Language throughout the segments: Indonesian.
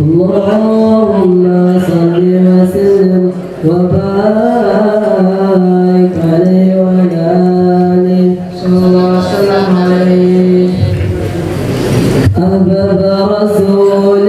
اللهم صل وسلم وبارك عليه وعلى آله صلى الله وسلم عليه. أحباب رسول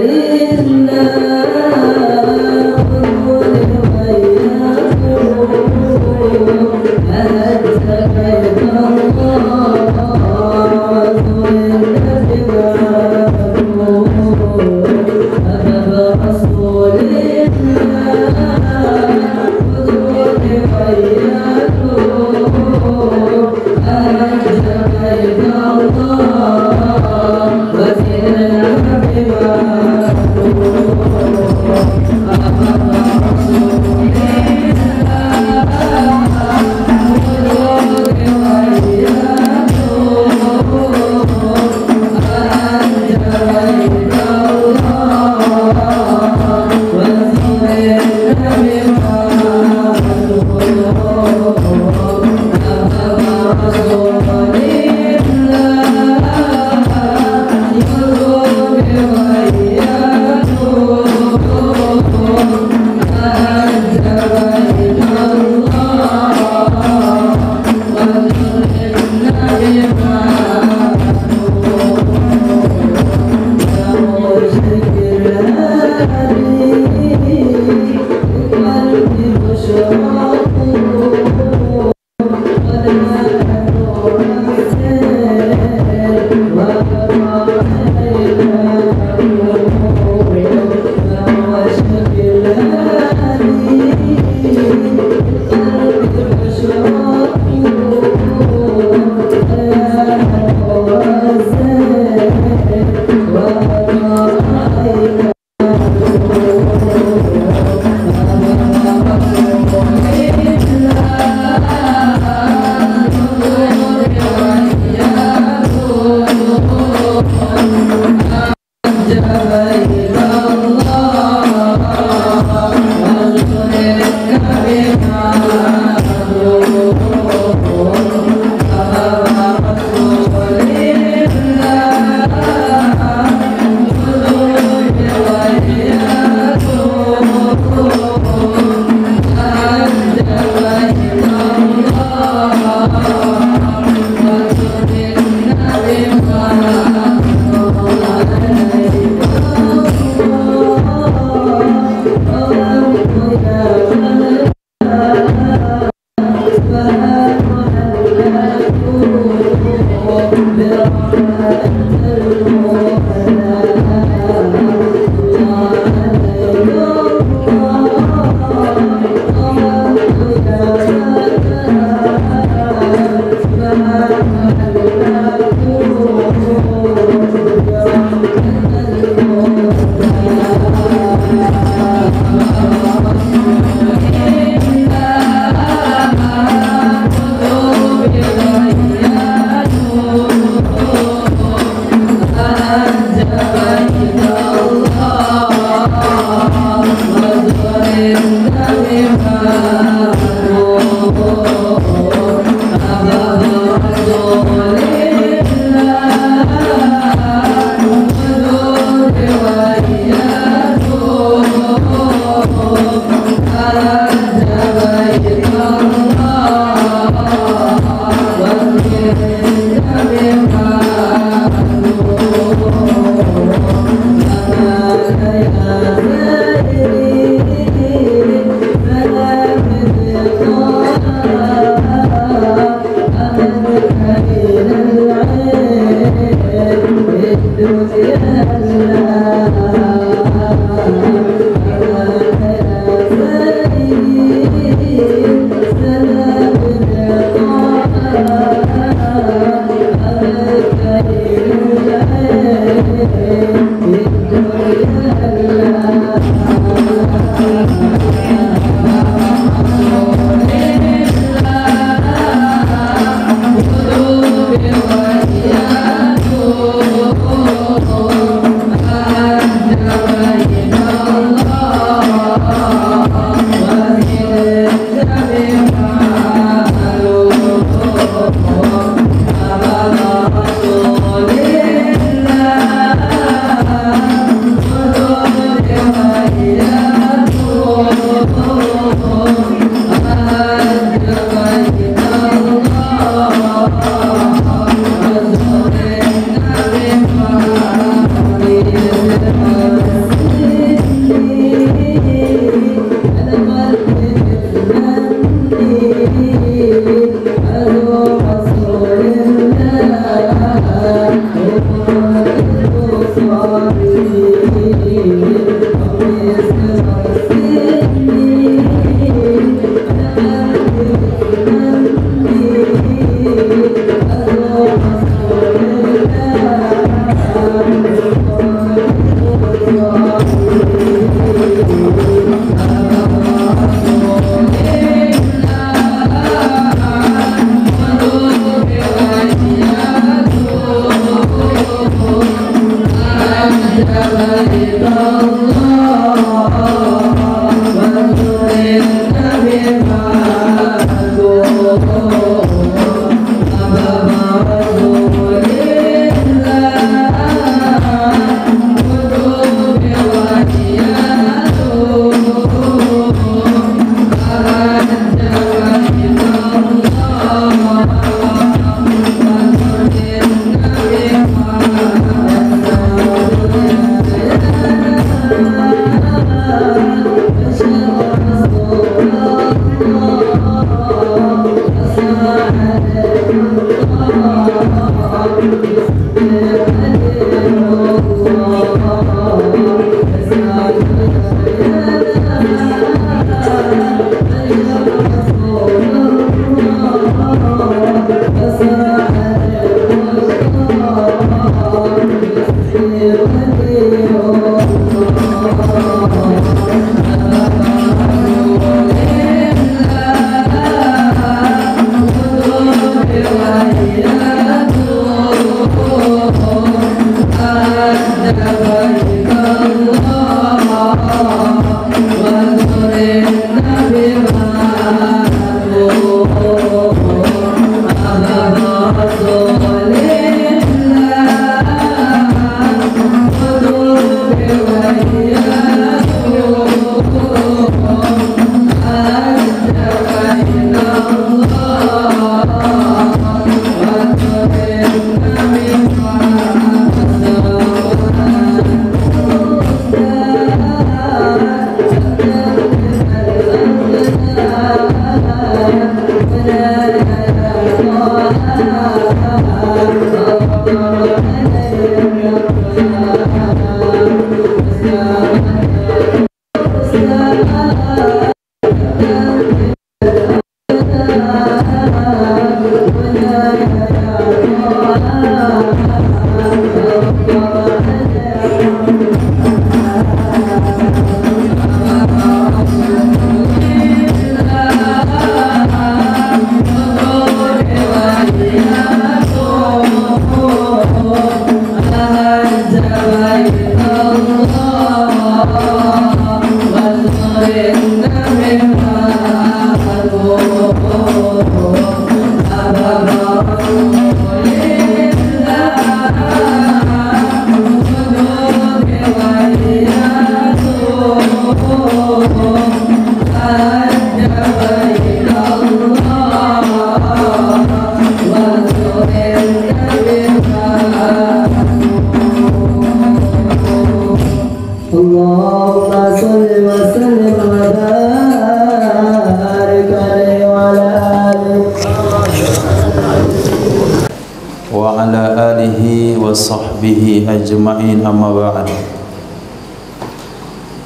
ajma'in amma ba'd.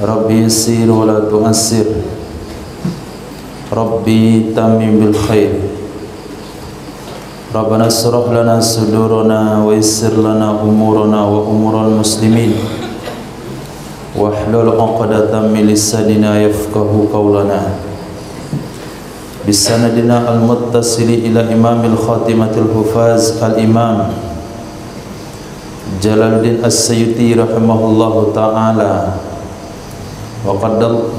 Rabbi yassir wa la tu'assir, Rabbi tamim bil khair. Rabbana asrah lana sudurana wa yassir lana umurana wa umural muslimin, wahlul 'uqdatam min lisanina yafqahu qawlana. Bisanadina al-muttasili ila imamil khatimatil hufaz al-imam Jalaluddin As-Sayyuti rahimahullahu ta'ala, wa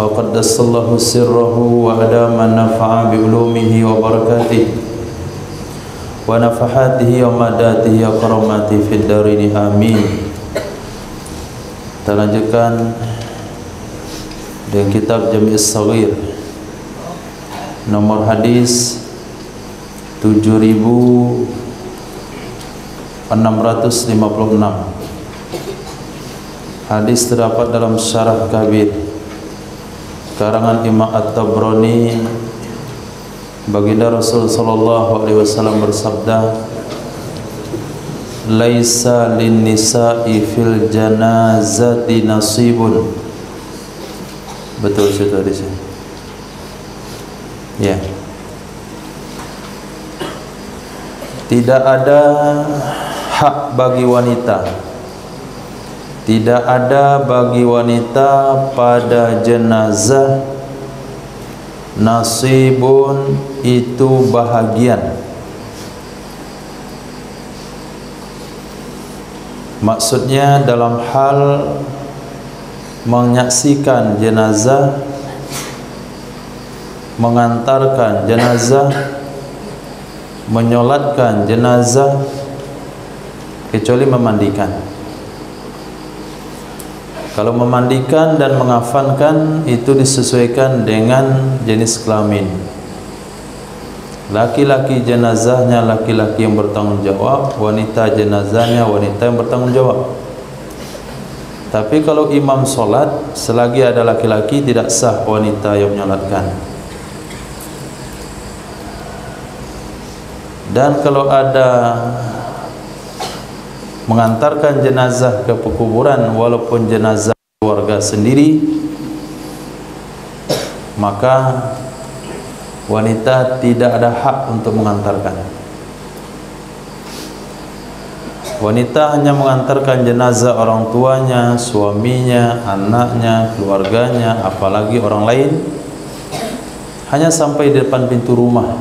qaddassallahu sirrahu wa adama nafa'a bi ulumihi wa barakatihi wa nafahatihi wa madatihi wa karamatihi fid darini amin. Kita lanjutkan dengan kitab Jami' As-Saghir, nomor hadis 7656, hadis terdapat dalam Syarah Kabir karangan Imam At-Tabrani. Baginda Rasul sallallahu alaihi wasallam bersabda, laisa lin nisa'i fil janazati nasibun. Betul itu hadisnya? Ya. Tidak ada hak bagi wanita, tidak ada bagi wanita pada jenazah nasibun, itu bahagian. Maksudnya dalam hal menyaksikan jenazah, mengantarkan jenazah, menyolatkan jenazah, kecuali memandikan. Kalau memandikan dan mengafankan itu disesuaikan dengan jenis kelamin. Laki-laki jenazahnya laki-laki yang bertanggung jawab, wanita jenazahnya wanita yang bertanggung jawab. Tapi kalau imam solat, selagi ada laki-laki tidak sah wanita yang menyolatkan. Dan kalau ada mengantarkan jenazah ke pekuburan walaupun jenazah keluarga sendiri, maka wanita tidak ada hak untuk mengantarkan. Wanita hanya mengantarkan jenazah orang tuanya, suaminya, anaknya, keluarganya, apalagi orang lain, hanya sampai di depan pintu rumah.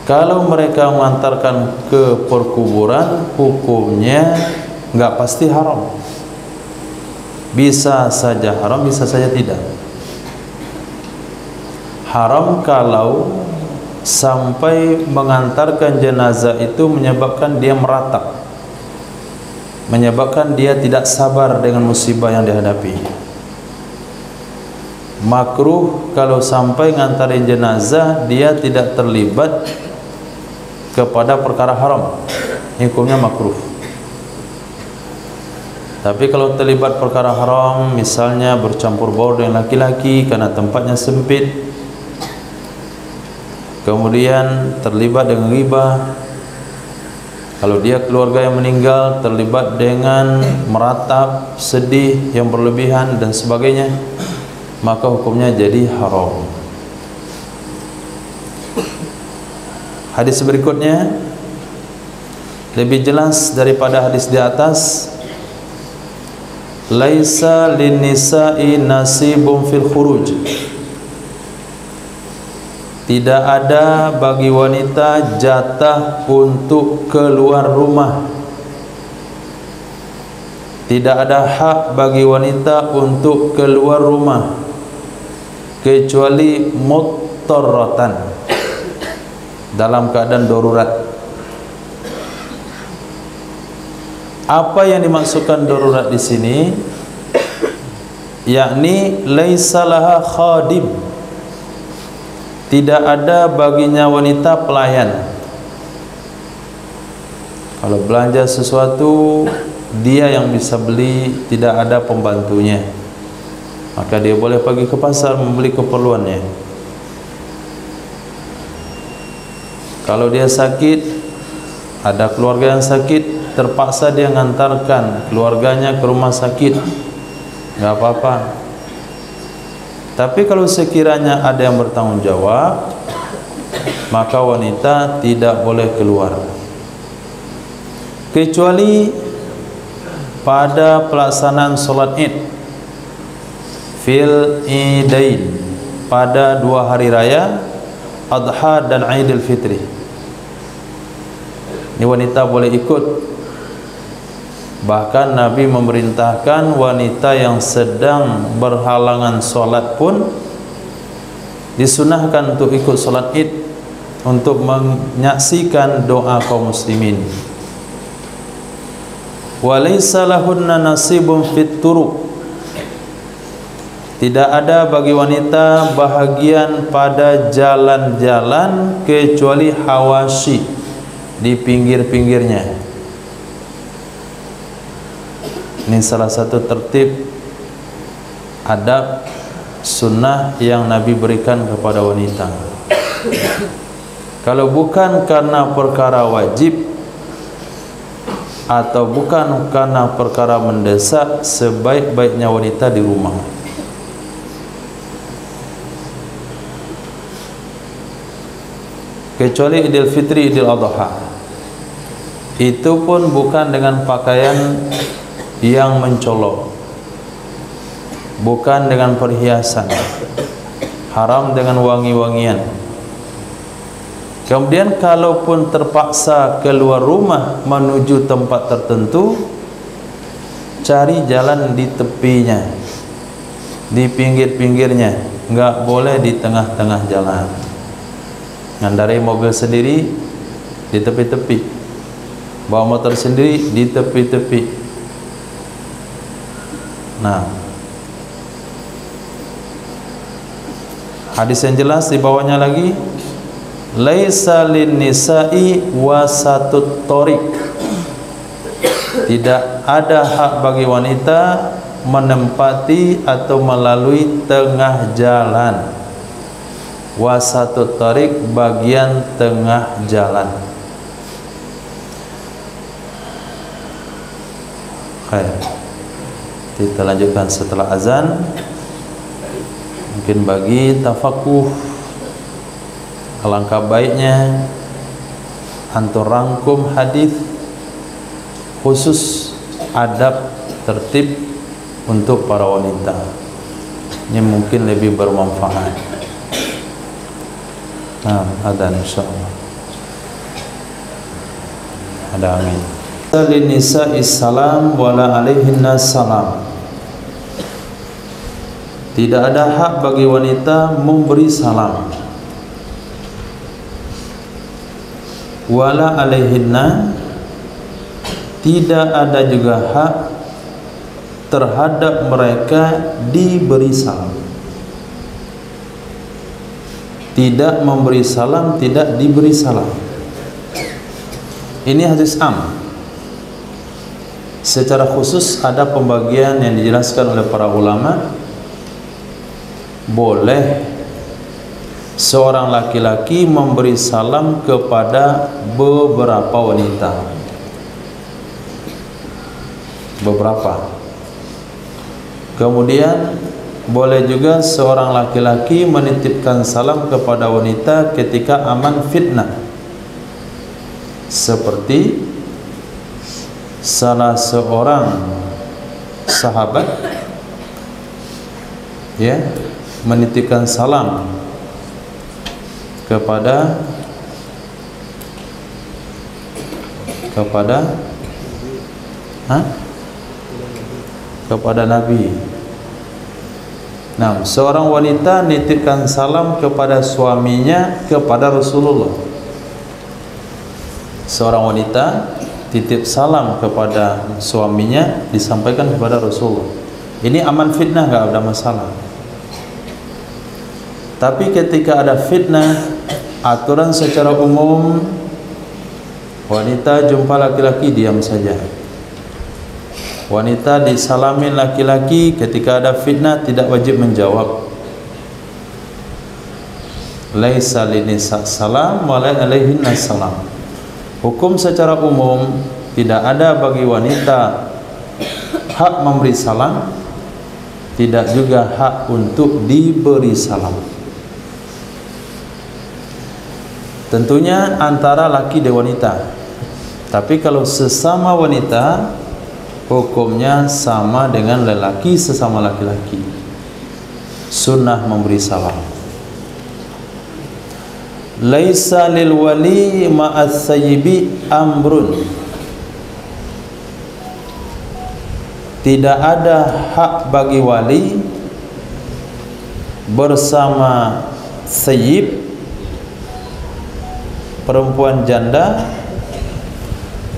Kalau mereka mengantarkan ke perkuburan, hukumnya nggak pasti haram. Bisa saja haram, bisa saja tidak. Haram kalau sampai mengantarkan jenazah itu menyebabkan dia meratap, menyebabkan dia tidak sabar dengan musibah yang dihadapi. Makruh kalau sampai ngantarin jenazah dia tidak terlibat kepada perkara haram, hukumnya makruh. Tapi kalau terlibat perkara haram, misalnya bercampur baur dengan laki-laki karena tempatnya sempit, kemudian terlibat dengan ghibah, kalau dia keluarga yang meninggal terlibat dengan meratap, sedih yang berlebihan dan sebagainya, maka hukumnya jadi haram. Hadis berikutnya lebih jelas daripada hadis di atas. Laisa lin-nisa'i nasibun fil khuruj. Tidak ada bagi wanita jatah untuk keluar rumah. Tidak ada hak bagi wanita untuk keluar rumah kecuali muttarratan, dalam keadaan darurat. Apa yang dimaksudkan darurat di sini? Yakni laisa laha khadim. Tidak ada baginya wanita pelayan. Kalau belanja sesuatu, dia yang bisa beli, tidak ada pembantunya, maka dia boleh pergi ke pasar membeli keperluannya. Kalau dia sakit, ada keluarga yang sakit, terpaksa dia mengantarkan keluarganya ke rumah sakit, nggak apa-apa. Tapi kalau sekiranya ada yang bertanggung jawab, maka wanita tidak boleh keluar, kecuali pada pelaksanaan sholat id, fil idain, pada 2 hari raya Adha dan Aidil Fitri. Ini wanita boleh ikut. Bahkan Nabi memerintahkan wanita yang sedang berhalangan sholat pun disunahkan untuk ikut sholat id, untuk menyaksikan doa kaum muslimin. Walaysa lahunna nasibun fit turuq. Tidak ada bagi wanita bahagian pada jalan-jalan kecuali hawashi, di pinggir-pinggirnya. Ini salah satu tertib adab sunnah yang Nabi berikan kepada wanita. Kalau bukan karena perkara wajib atau bukan karena perkara mendesak, sebaik-baiknya wanita di rumah. Kecuali Idul Fitri, Idul Adha, itu pun bukan dengan pakaian yang mencolok, bukan dengan perhiasan, haram dengan wangi-wangian. Kemudian kalaupun terpaksa keluar rumah menuju tempat tertentu, cari jalan di tepinya, di pinggir-pinggirnya, enggak boleh di tengah-tengah jalan. Ngendarai mobil sendiri di tepi-tepi, bawa motor sendiri di tepi-tepi. Nah, hadis yang jelas di bawahnya lagi, laisa lin nisa'i wasatut thoriq. Tidak ada hak bagi wanita menempati atau melalui tengah jalan. Wasatut thoriq, bagian tengah jalan. Baik. Kita lanjutkan setelah azan. Mungkin bagi tafakuh, alangkah baiknya antum rangkum hadis khusus adab tertib untuk para wanita. Ini mungkin lebih bermanfaat. Nah, ada insyaallah. Ada amin. Linisa'is salam wala alaihinna salam. Tidak ada hak bagi wanita memberi salam. Wala alaihinna, tidak ada juga hak terhadap mereka diberi salam. Tidak memberi salam, tidak diberi salam. Ini hadis am. Secara khusus ada pembagian yang dijelaskan oleh para ulama. Boleh seorang laki-laki memberi salam kepada beberapa wanita. Beberapa. Kemudian boleh juga seorang laki-laki menitipkan salam kepada wanita ketika aman fitnah. Seperti salah seorang sahabat ya menitipkan salam kepada Nabi. Nah, seorang wanita nitipkan salam kepada suaminya kepada Rasulullah. Seorang wanita titip salam kepada suaminya disampaikan kepada Rasulullah. Ini aman fitnah, enggak ada masalah. Tapi ketika ada fitnah, aturan secara umum wanita jumpa laki-laki diam saja. Wanita disalamin laki-laki ketika ada fitnah tidak wajib menjawab. Laisa linisa salam wa la alaihinna salam. Hukum secara umum tidak ada bagi wanita hak memberi salam, tidak juga hak untuk diberi salam. Tentunya antara laki dan wanita. Tapi kalau sesama wanita, hukumnya sama dengan lelaki sesama laki-laki. Sunnah memberi salam. Laisa lil wali ma'as sayyibi amrun. Tidak ada hak bagi wali bersama sayyib, perempuan janda,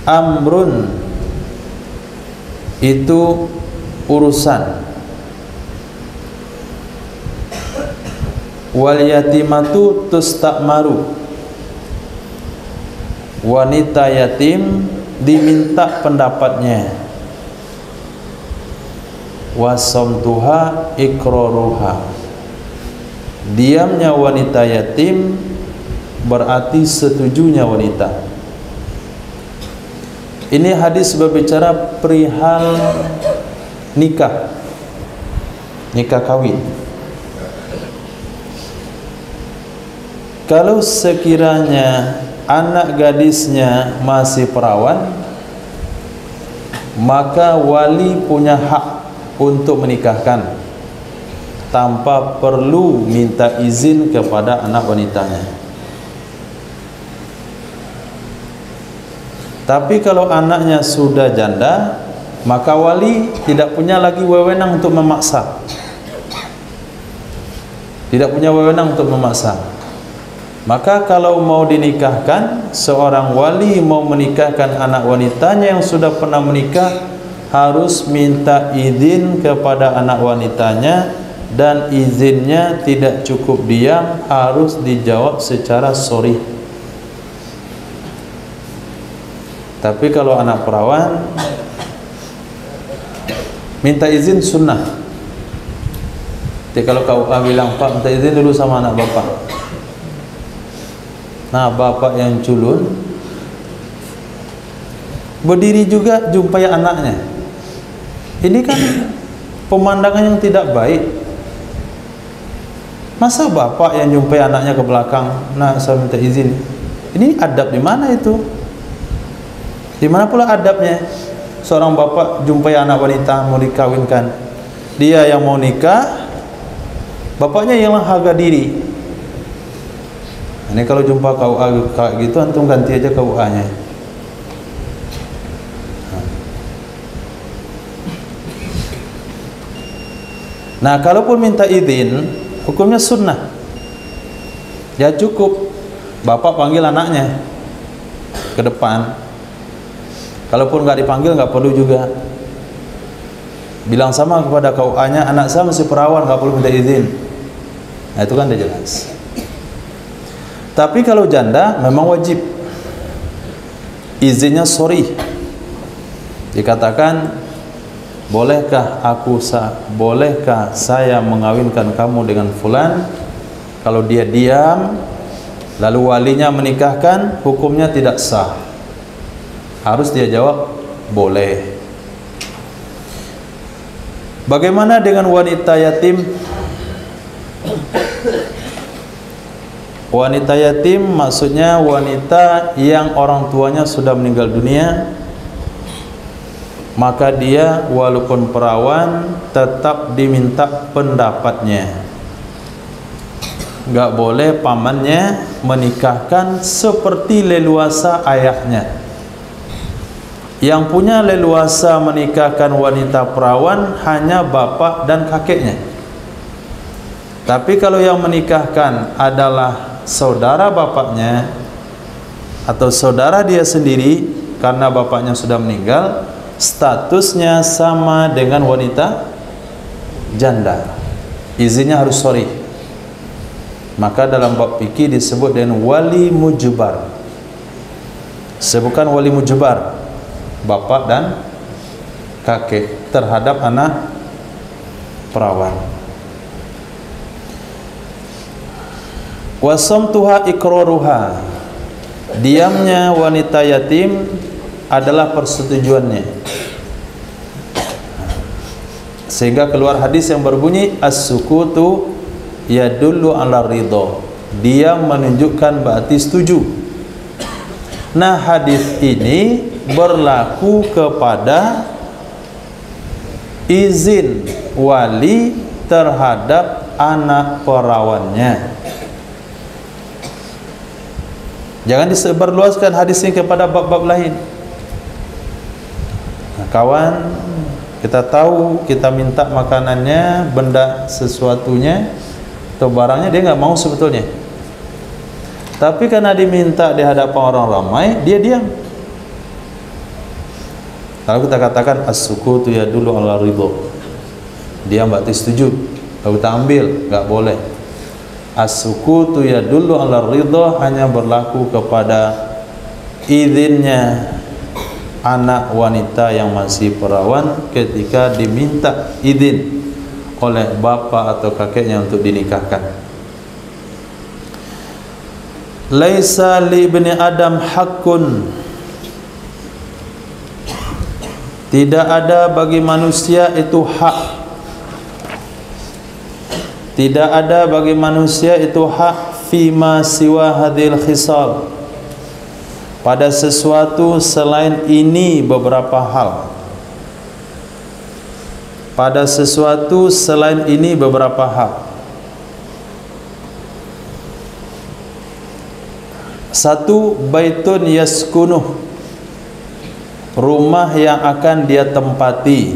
amrun, itu urusan. Wal yatimatu tustakmaru, wanita yatim diminta pendapatnya. Wasamtuha iqraruha, diamnya wanita yatim berarti setujunya wanita. Ini hadis berbicara perihal nikah, nikah kawin. Kalau sekiranya anak gadisnya masih perawan, maka wali punya hak untuk menikahkan tanpa perlu minta izin kepada anak wanitanya. Tapi kalau anaknya sudah janda, maka wali tidak punya lagi wewenang untuk memaksa. Tidak punya wewenang untuk memaksa. Maka kalau mau dinikahkan, seorang wali mau menikahkan anak wanitanya yang sudah pernah menikah, harus minta izin kepada anak wanitanya, dan izinnya tidak cukup diam, harus dijawab secara sharih. Tapi kalau anak perawan, minta izin sunnah. Jadi kalau kau bilang, Pak, minta izin dulu sama anak bapak. Nah, bapak yang culun berdiri juga jumpai anaknya. Ini kan pemandangan yang tidak baik. Masa bapak yang jumpai anaknya ke belakang, nah saya minta izin. Ini adab di mana itu? Di mana pula adabnya? Seorang bapak jumpai anak wanita mau dikawinkan, dia yang mau nikah, bapaknya yang harga diri. Ini kalau jumpa KUA kayak gitu, antum ganti aja KUA-nya. Nah, kalaupun minta izin, hukumnya sunnah. Ya cukup bapak panggil anaknya ke depan. Kalaupun nggak dipanggil, nggak perlu juga. Bilang sama kepada KUA-nya, anak saya masih perawan, nggak perlu minta izin. Nah, itu kan udah jelas. Tapi kalau janda memang wajib izinnya sorry. Dikatakan, bolehkah saya mengawinkan kamu dengan fulan? Kalau dia diam, lalu walinya menikahkan, hukumnya tidak sah. Harus dia jawab, boleh. Bagaimana dengan wanita yatim? Wanita yatim maksudnya wanita yang orang tuanya sudah meninggal dunia, maka dia walaupun perawan tetap diminta pendapatnya. Gak boleh pamannya menikahkan seperti leluasa ayahnya. Yang punya leluasa menikahkan wanita perawan hanya bapak dan kakeknya. Tapi kalau yang menikahkan adalah saudara bapaknya atau saudara dia sendiri, karena bapaknya sudah meninggal, statusnya sama dengan wanita janda. Izinnya harus sorry. Maka dalam bab fikih disebut dengan wali mujbar. Sebutkan wali mujbar, bapak dan kakek terhadap anak perawan. Wasamtuha iqraruha, diamnya wanita yatim adalah persetujuannya. Sehingga keluar hadis yang berbunyi as-sukutu yadullu ala ridho, diam menunjukkan berarti setuju. Nah, hadis ini berlaku kepada izin wali terhadap anak perawannya. Jangan disebarluaskan hadis ini kepada bab-bab lain. Nah, kawan, kita tahu, kita minta makanannya, benda sesuatunya atau barangnya, dia nggak mau sebetulnya. Tapi karena diminta di hadapan orang ramai, dia diam. Lalu kita katakan as-sukutu yadullu ala ridho, dia berarti setuju. Kalau kita ambil, nggak boleh. As-sukutu yadullu ala ridho hanya berlaku kepada izinnya anak wanita yang masih perawan ketika diminta izin oleh bapak atau kakeknya untuk dinikahkan. Laisa li ibni Adam haqqun, tidak ada bagi manusia itu hak. Tidak ada bagi manusia itu hak fima siwa hadil khisal, pada sesuatu selain ini beberapa hal. Pada sesuatu selain ini beberapa hal. Satu, baitun yaskunuh, rumah yang akan dia tempati.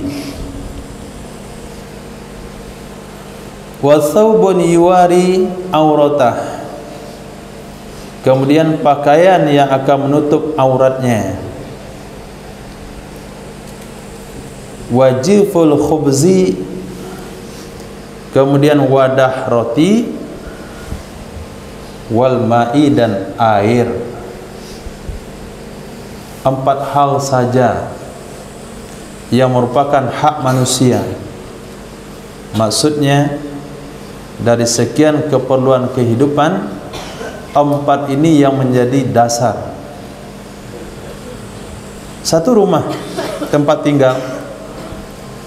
Wa thawbun yuwari auratah, kemudian pakaian yang akan menutup auratnya. Wajiful khubzi, kemudian wadah roti. Wal ma'i, dan air. 4 hal saja yang merupakan hak manusia. Maksudnya dari sekian keperluan kehidupan, 4 ini yang menjadi dasar. Satu, rumah, tempat tinggal.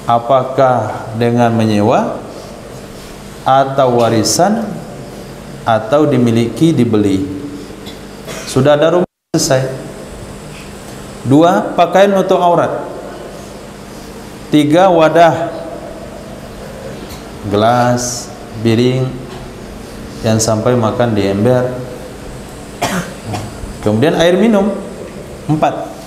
apakah dengan menyewa atau warisan atau dimiliki, dibeli. Sudah ada rumah, selesai. 2, pakaian untuk aurat. 3, wadah, gelas, piring yang sampai makan di ember. Kemudian air minum. 4.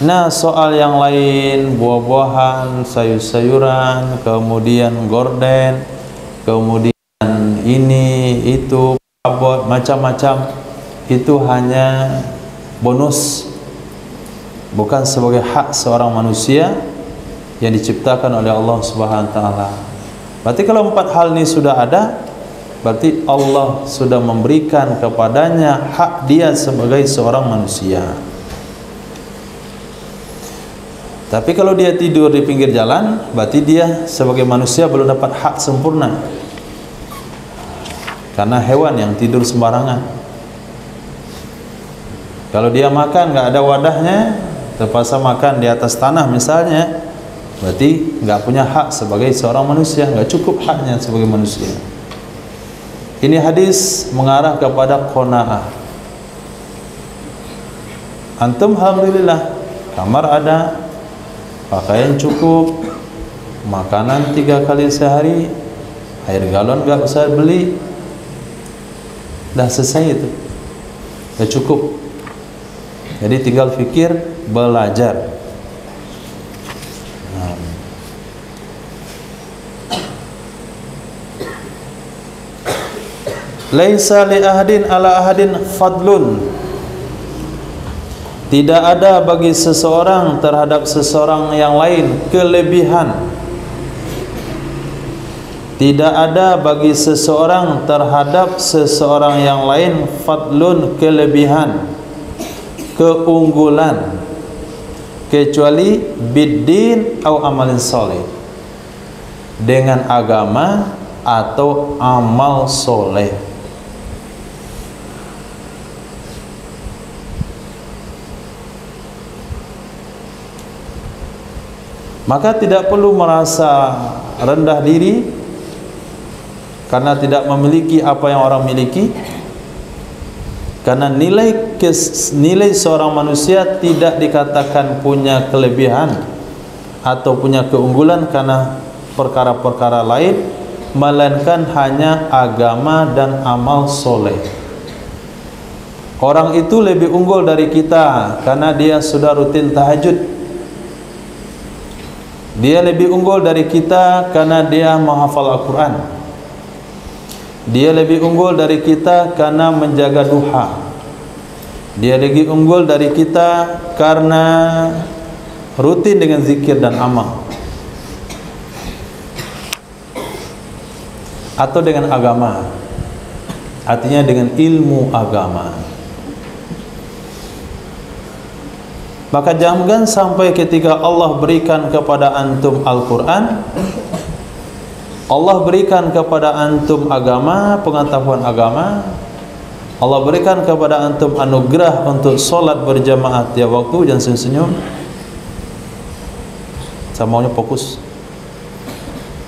Nah, soal yang lain, buah-buahan, sayur-sayuran, kemudian gorden, kemudian ini, itu, abot, macam-macam, itu hanya bonus, bukan sebagai hak seorang manusia yang diciptakan oleh Allah Subhanahu wa taala. Berarti kalau 4 hal ini sudah ada, berarti Allah sudah memberikan kepadanya hak dia sebagai seorang manusia. Tapi kalau dia tidur di pinggir jalan, berarti dia sebagai manusia belum dapat hak sempurna. Karena hewan yang tidur sembarangan. Kalau dia makan nggak ada wadahnya, terpaksa makan di atas tanah misalnya, berarti nggak punya hak sebagai seorang manusia, nggak cukup haknya sebagai manusia. Ini hadis mengarah kepada qanaah. Antum alhamdulillah, kamar ada, pakaian cukup, makanan 3 kali sehari, air galon gak usah beli, dah selesai itu, dah cukup. Jadi tinggal fikir, belajar. Laisa li ahadin ala ahadin fadlun. Tidak ada bagi seseorang terhadap seseorang yang lain kelebihan. Tidak ada bagi seseorang terhadap seseorang yang lain fadlun, kelebihan, keunggulan, kecuali biddin atau amalin soleh, dengan agama atau amal soleh. Maka tidak perlu merasa rendah diri karena tidak memiliki apa yang orang miliki, karena nilai seorang manusia tidak dikatakan punya kelebihan atau punya keunggulan karena perkara-perkara lain, melainkan hanya agama dan amal soleh. Orang itu lebih unggul dari kita karena dia sudah rutin tahajud. Dia lebih unggul dari kita karena dia menghafal Al-Quran. Dia lebih unggul dari kita karena menjaga duha. Dia lebih unggul dari kita karena rutin dengan zikir dan amal, atau dengan agama, artinya dengan ilmu agama. Maka jangan sampai ketika Allah berikan kepada antum Al-Quran, Allah berikan kepada antum agama, pengetahuan agama, Allah berikan kepada antum anugerah untuk solat berjamaah tiap waktu, jangan senyum-senyum, saya maunya fokus.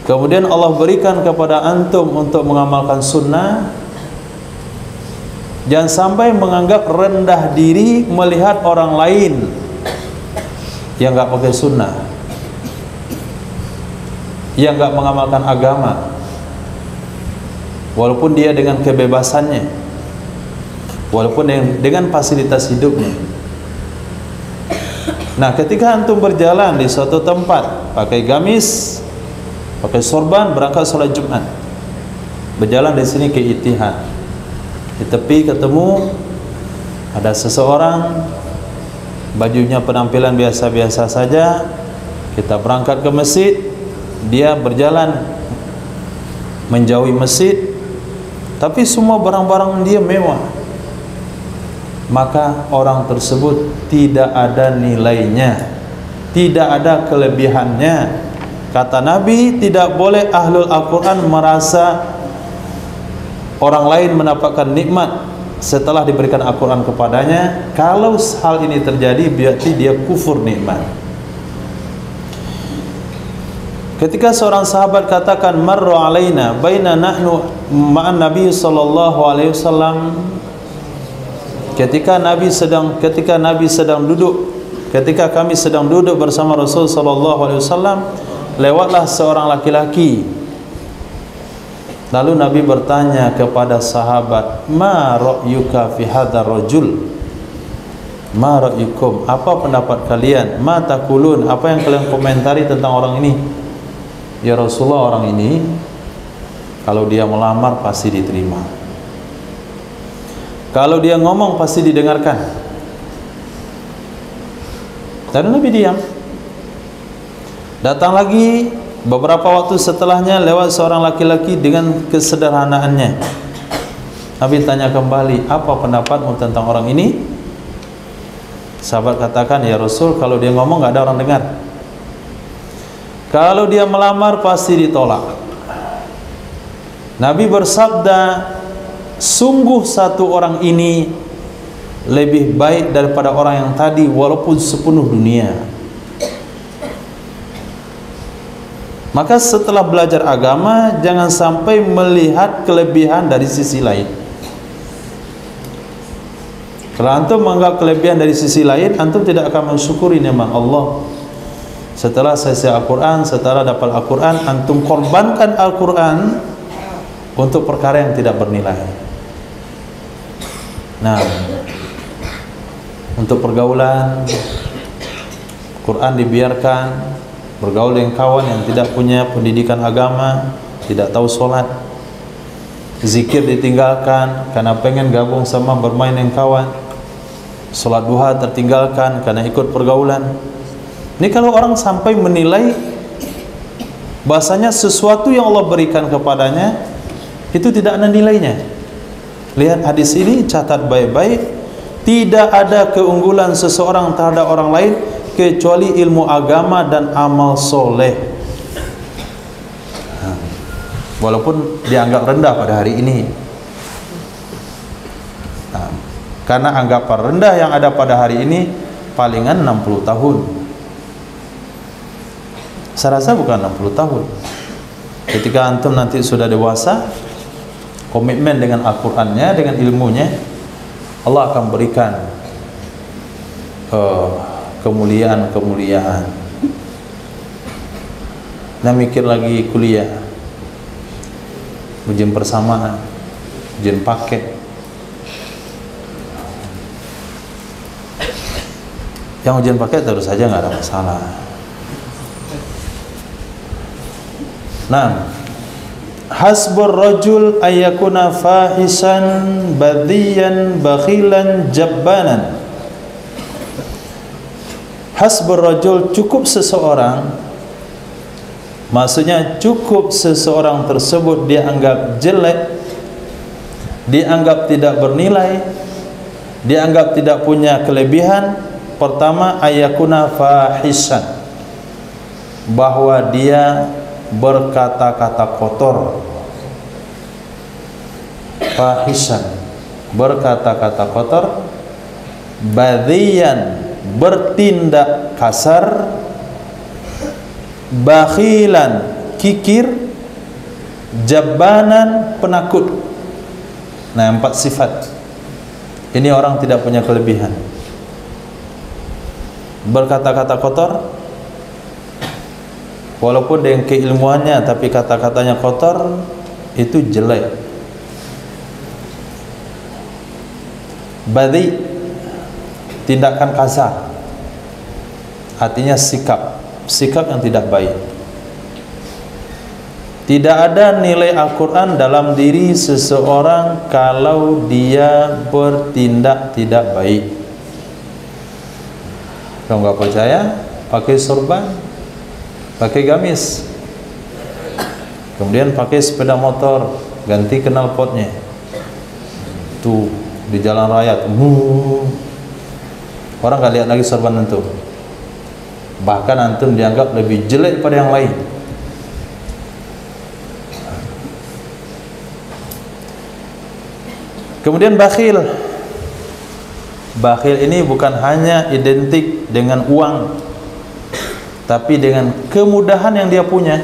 Kemudian Allah berikan kepada antum untuk mengamalkan sunnah, jangan sampai menganggap rendah diri melihat orang lain yang enggak pakai sunnah, yang enggak mengamalkan agama, walaupun dia dengan kebebasannya, walaupun dengan fasilitas hidupnya. Nah, ketika antum berjalan di suatu tempat, pakai gamis, pakai sorban, berangkat sholat Jumat, berjalan di sini ke Ittihad, di tepi ketemu ada seseorang, bajunya penampilan biasa-biasa saja, kita berangkat ke masjid, dia berjalan menjauhi masjid, tapi semua barang-barang dia mewah, maka orang tersebut tidak ada nilainya, tidak ada kelebihannya. Kata Nabi, tidak boleh ahlul Al-Quran merasa orang lain mendapatkan nikmat setelah diberikan Al-Quran kepadanya. Kalau hal ini terjadi, berarti dia kufur nikmat. Ketika seorang sahabat katakan marra alaina baina nahnu ma'an Nabi sallallahu alaihi wasallam, ketika kami sedang duduk bersama Rasul sallallahu alaihi wasallam, lewatlah seorang laki-laki. Lalu Nabi bertanya kepada sahabat, "Ma ra'yuka fi hadzal rajul?" Ma ra'yukum? Apa pendapat kalian? Ma taqulun? Apa yang kalian komentari tentang orang ini? Ya Rasulullah, orang ini kalau dia melamar pasti diterima. Kalau dia ngomong pasti didengarkan. Dan Nabi diam. Datang lagi beberapa waktu setelahnya, lewat seorang laki-laki dengan kesederhanaannya. Nabi tanya kembali, apa pendapatmu tentang orang ini? Sahabat katakan, ya Rasul, kalau dia ngomong nggak ada orang dengar. Kalau dia melamar pasti ditolak. Nabi bersabda, sungguh satu orang ini lebih baik daripada orang yang tadi walaupun sepenuh dunia. Maka setelah belajar agama, jangan sampai melihat kelebihan dari sisi lain. Kalau antum menganggap kelebihan dari sisi lain, antum tidak akan mensyukuri nikmat Allah. Setelah selesai Al-Quran, setelah dapat Al-Quran, antum korbankan Al-Quran untuk perkara yang tidak bernilai. Nah, untuk pergaulan, Quran dibiarkan, bergaul dengan kawan yang tidak punya pendidikan agama, tidak tahu sholat, zikir ditinggalkan karena pengen gabung sama bermain dengan kawan, sholat duha tertinggalkan karena ikut pergaulan. Ini kalau orang sampai menilai bahasanya sesuatu yang Allah berikan kepadanya itu tidak ada nilainya. Lihat hadis ini, catat baik-baik. Tidak ada keunggulan seseorang terhadap orang lain kecuali ilmu agama dan amal soleh. Walaupun dianggap rendah pada hari ini. Karena anggapan rendah yang ada pada hari ini palingan 60 tahun. Saya rasa bukan 60 tahun. Ketika antum nanti sudah dewasa, komitmen dengan Al-Qur'annya, dengan ilmunya, Allah akan berikan kemuliaan-kemuliaan. Nah, mikir lagi kuliah, ujian persamaan, ujian paket. Yang ujian paket terus saja nggak ada masalah. Nah, hasbur rajul ayyakuna fahisan badhiyan bakhilan jabbanan. Hasbur rajul, cukup seseorang, maksudnya cukup seseorang tersebut dianggap jelek, dianggap tidak bernilai, dianggap tidak punya kelebihan. Pertama, ayyakuna fahisan, bahwa dia berkata-kata kotor. Fahisan, berkata-kata kotor. Badhiyan, bertindak kasar. Bakhilan, kikir. Jabbanan, penakut. Nah, 4 sifat ini orang tidak punya kelebihan. Berkata-kata kotor, walaupun dengan keilmuannya tapi kata-katanya kotor, itu jelek. Badhi, tindakan kasar, artinya sikap yang tidak baik. Tidak ada nilai Al-Quran dalam diri seseorang kalau dia bertindak tidak baik. Kalau nggak percaya, pakai sorban, pakai gamis, kemudian pakai sepeda motor, ganti knalpotnya, tuh di jalan raya, orang nggak lihat lagi sorban antum. Bahkan antum dianggap lebih jelek pada yang lain. Kemudian bakhil. Bakhil ini bukan hanya identik dengan uang, tapi dengan kemudahan yang dia punya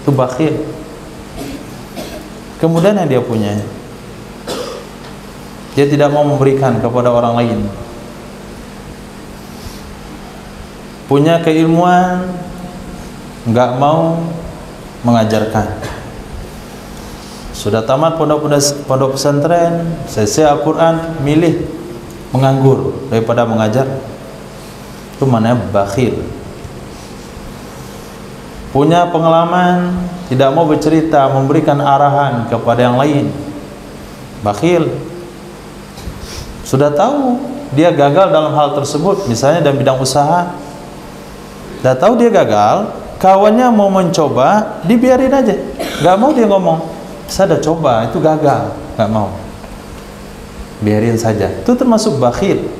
itu bakhil. Kemudahan yang dia punya, dia tidak mau memberikan kepada orang lain. Punya keilmuan, nggak mau mengajarkan. Sudah tamat pondok pesantren, selesai Al-Quran, milih menganggur daripada mengajar. Itu namanya bakhil. Punya pengalaman, tidak mau bercerita, memberikan arahan kepada yang lain, bakhil. Sudah tahu dia gagal dalam hal tersebut, misalnya dalam bidang usaha, sudah tahu dia gagal, kawannya mau mencoba, dibiarin aja, nggak mau dia ngomong, saya udah coba, itu gagal, nggak mau, biarin saja. Itu termasuk bakhil.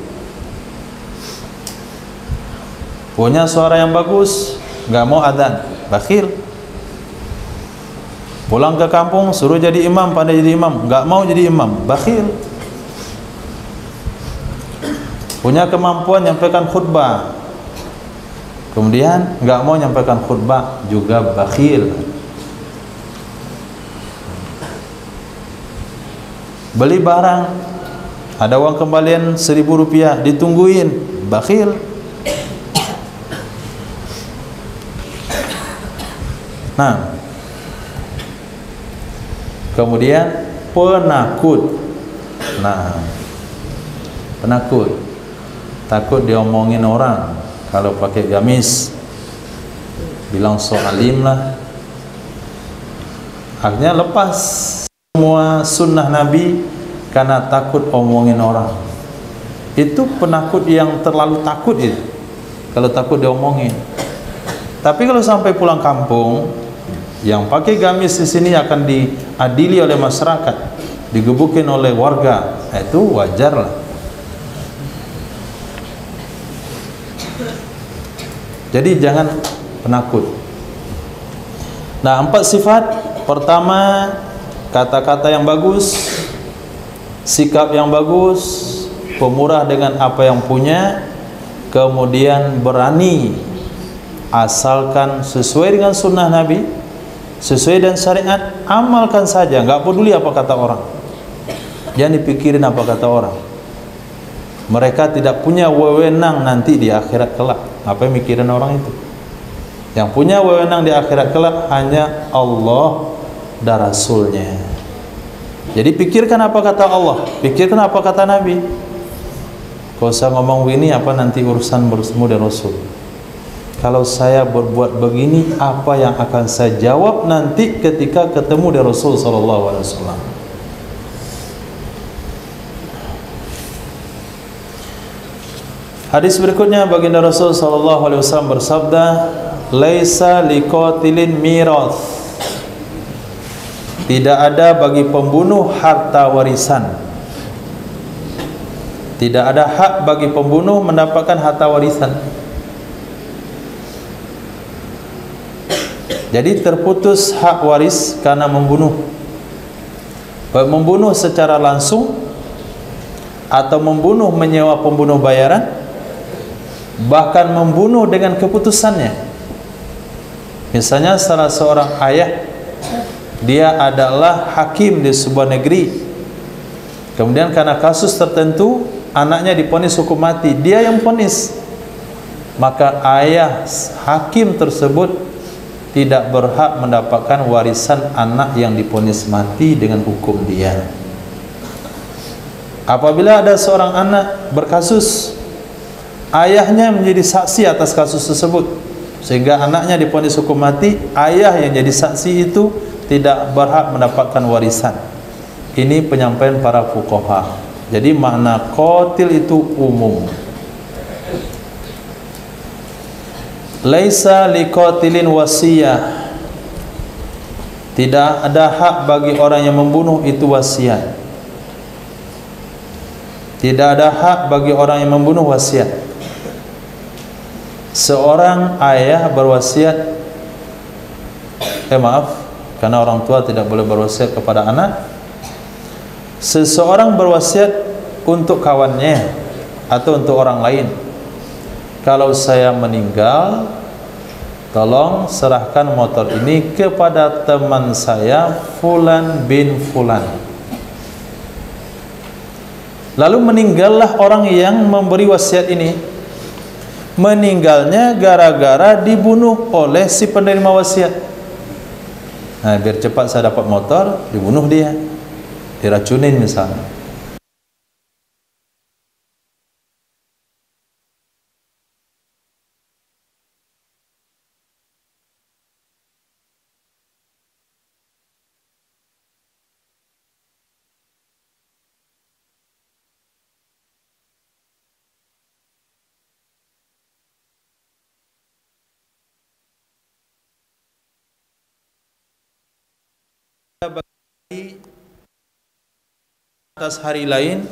Punya suara yang bagus, nggak mau adzan, bakhil. Pulang ke kampung, suruh jadi imam, pandai jadi imam, nggak mau jadi imam, bakhil. Punya kemampuan nyampaikan khutbah, kemudian nggak mau nyampaikan khutbah, juga bakhil. Beli barang, ada uang kembalian 1.000 rupiah, ditungguin, bakhil. Nah, kemudian penakut. Nah, penakut, takut diomongin orang. Kalau pakai gamis, bilang so alim lah. Akhirnya lepas semua sunnah Nabi karena takut omongin orang. Itu penakut yang terlalu takut itu. Kalau takut diomongin. Tapi kalau sampai pulang kampung, yang pakai gamis di sini akan diadili oleh masyarakat, digebukin oleh warga, itu wajar lah. Jadi jangan penakut. Nah, 4 sifat. Pertama, kata-kata yang bagus, sikap yang bagus, pemurah dengan apa yang punya, kemudian berani, asalkan sesuai dengan sunnah Nabi, sesuai dengan syariat, amalkan saja, nggak peduli apa kata orang. Jangan dipikirin apa kata orang. Mereka tidak punya wewenang nanti di akhirat kelak. Apa yang mikirin orang itu? Yang punya wewenang di akhirat kelak hanya Allah dan Rasulnya. Jadi pikirkan apa kata Allah, pikirkan apa kata Nabi. Kalau saya ngomong begini, apa nanti urusan bertemu dan Rasul? Kalau saya berbuat begini, apa yang akan saya jawab nanti ketika ketemu dengan Rasul sallallahu alaihi wasallam? Hadis berikutnya, baginda Rasul sallallahu alaihi wasallam bersabda, "Laisa liqatilin mirath." Tidak ada bagi pembunuh harta warisan. Tidak ada hak bagi pembunuh mendapatkan harta warisan. Jadi terputus hak waris karena membunuh. Baik membunuh secara langsung atau membunuh menyewa pembunuh bayaran, bahkan membunuh dengan keputusannya. Misalnya salah seorang ayah, dia adalah hakim di sebuah negeri, kemudian karena kasus tertentu anaknya diponis hukum mati, dia yang ponis, maka ayah hakim tersebut tidak berhak mendapatkan warisan anak yang diponis mati dengan hukum dia. Apabila ada seorang anak berkasus, ayahnya menjadi saksi atas kasus tersebut, sehingga anaknya diponis hukum mati, ayah yang jadi saksi itu tidak berhak mendapatkan warisan. Ini penyampaian para fuqaha. Jadi makna qatil itu umum. Laisa liqatilin wasiyah. Tidak ada hak bagi orang yang membunuh itu wasiat. Tidak ada hak bagi orang yang membunuh wasiat. Seorang ayah berwasiat, karena orang tua tidak boleh berwasiat kepada anak. Seseorang berwasiat untuk kawannya atau untuk orang lain. kalau saya meninggal, tolong serahkan motor ini kepada teman saya Fulan bin Fulan. Lalu meninggallah orang yang memberi wasiat ini. Meninggalnya gara-gara dibunuh oleh si penerima wasiat. Nah, biar cepat saya dapat motor, dibunuh dia, diracunin misalnya. Bagi atas hari lain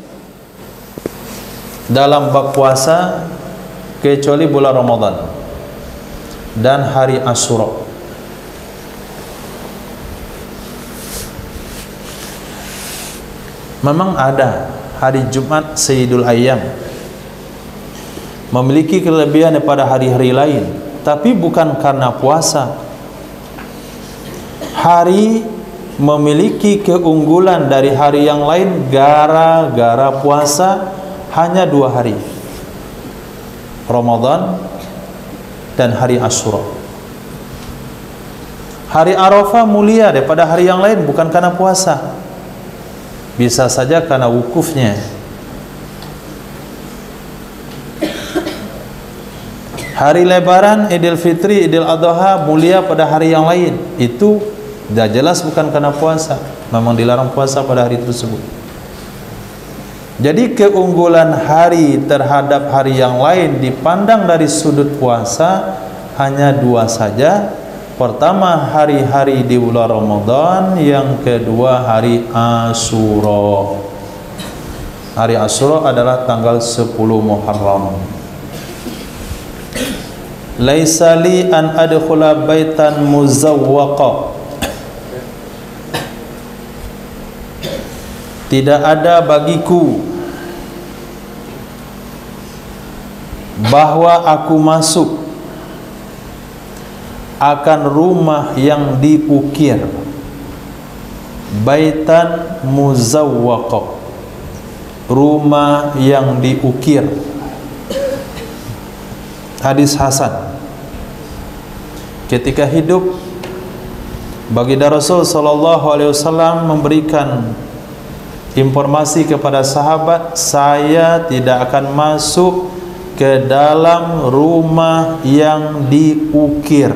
dalam bab puasa kecuali bulan Ramadan dan hari Asyura. Memang ada hari Jumat Sayyidul Ayyam memiliki kelebihan daripada hari-hari lain, tapi bukan karena puasa. Hari memiliki keunggulan dari hari yang lain gara-gara puasa hanya 2 hari, Ramadan dan hari Asyura. Hari Arafah mulia daripada hari yang lain bukan karena puasa, bisa saja karena wukufnya. Hari Lebaran, Idul Fitri, Idul Adha mulia pada hari yang lain, itu dah jelas bukan karena puasa, memang dilarang puasa pada hari tersebut. Jadi keunggulan hari terhadap hari yang lain dipandang dari sudut puasa hanya 2 saja. Pertama hari-hari di bulan Ramadan, yang kedua hari Asyura. Hari Asyura adalah tanggal 10 Muharram. Laisa li an adkhula baitan muzawwaqa. Tidak ada bagiku bahwa aku masuk akan rumah yang diukir, baitan muzawwaqa, rumah yang diukir. Hadis hasan. Ketika hidup, baginda Rasul sallallahu alaihi wasallam memberikan informasi kepada sahabat, saya tidak akan masuk ke dalam rumah yang diukir.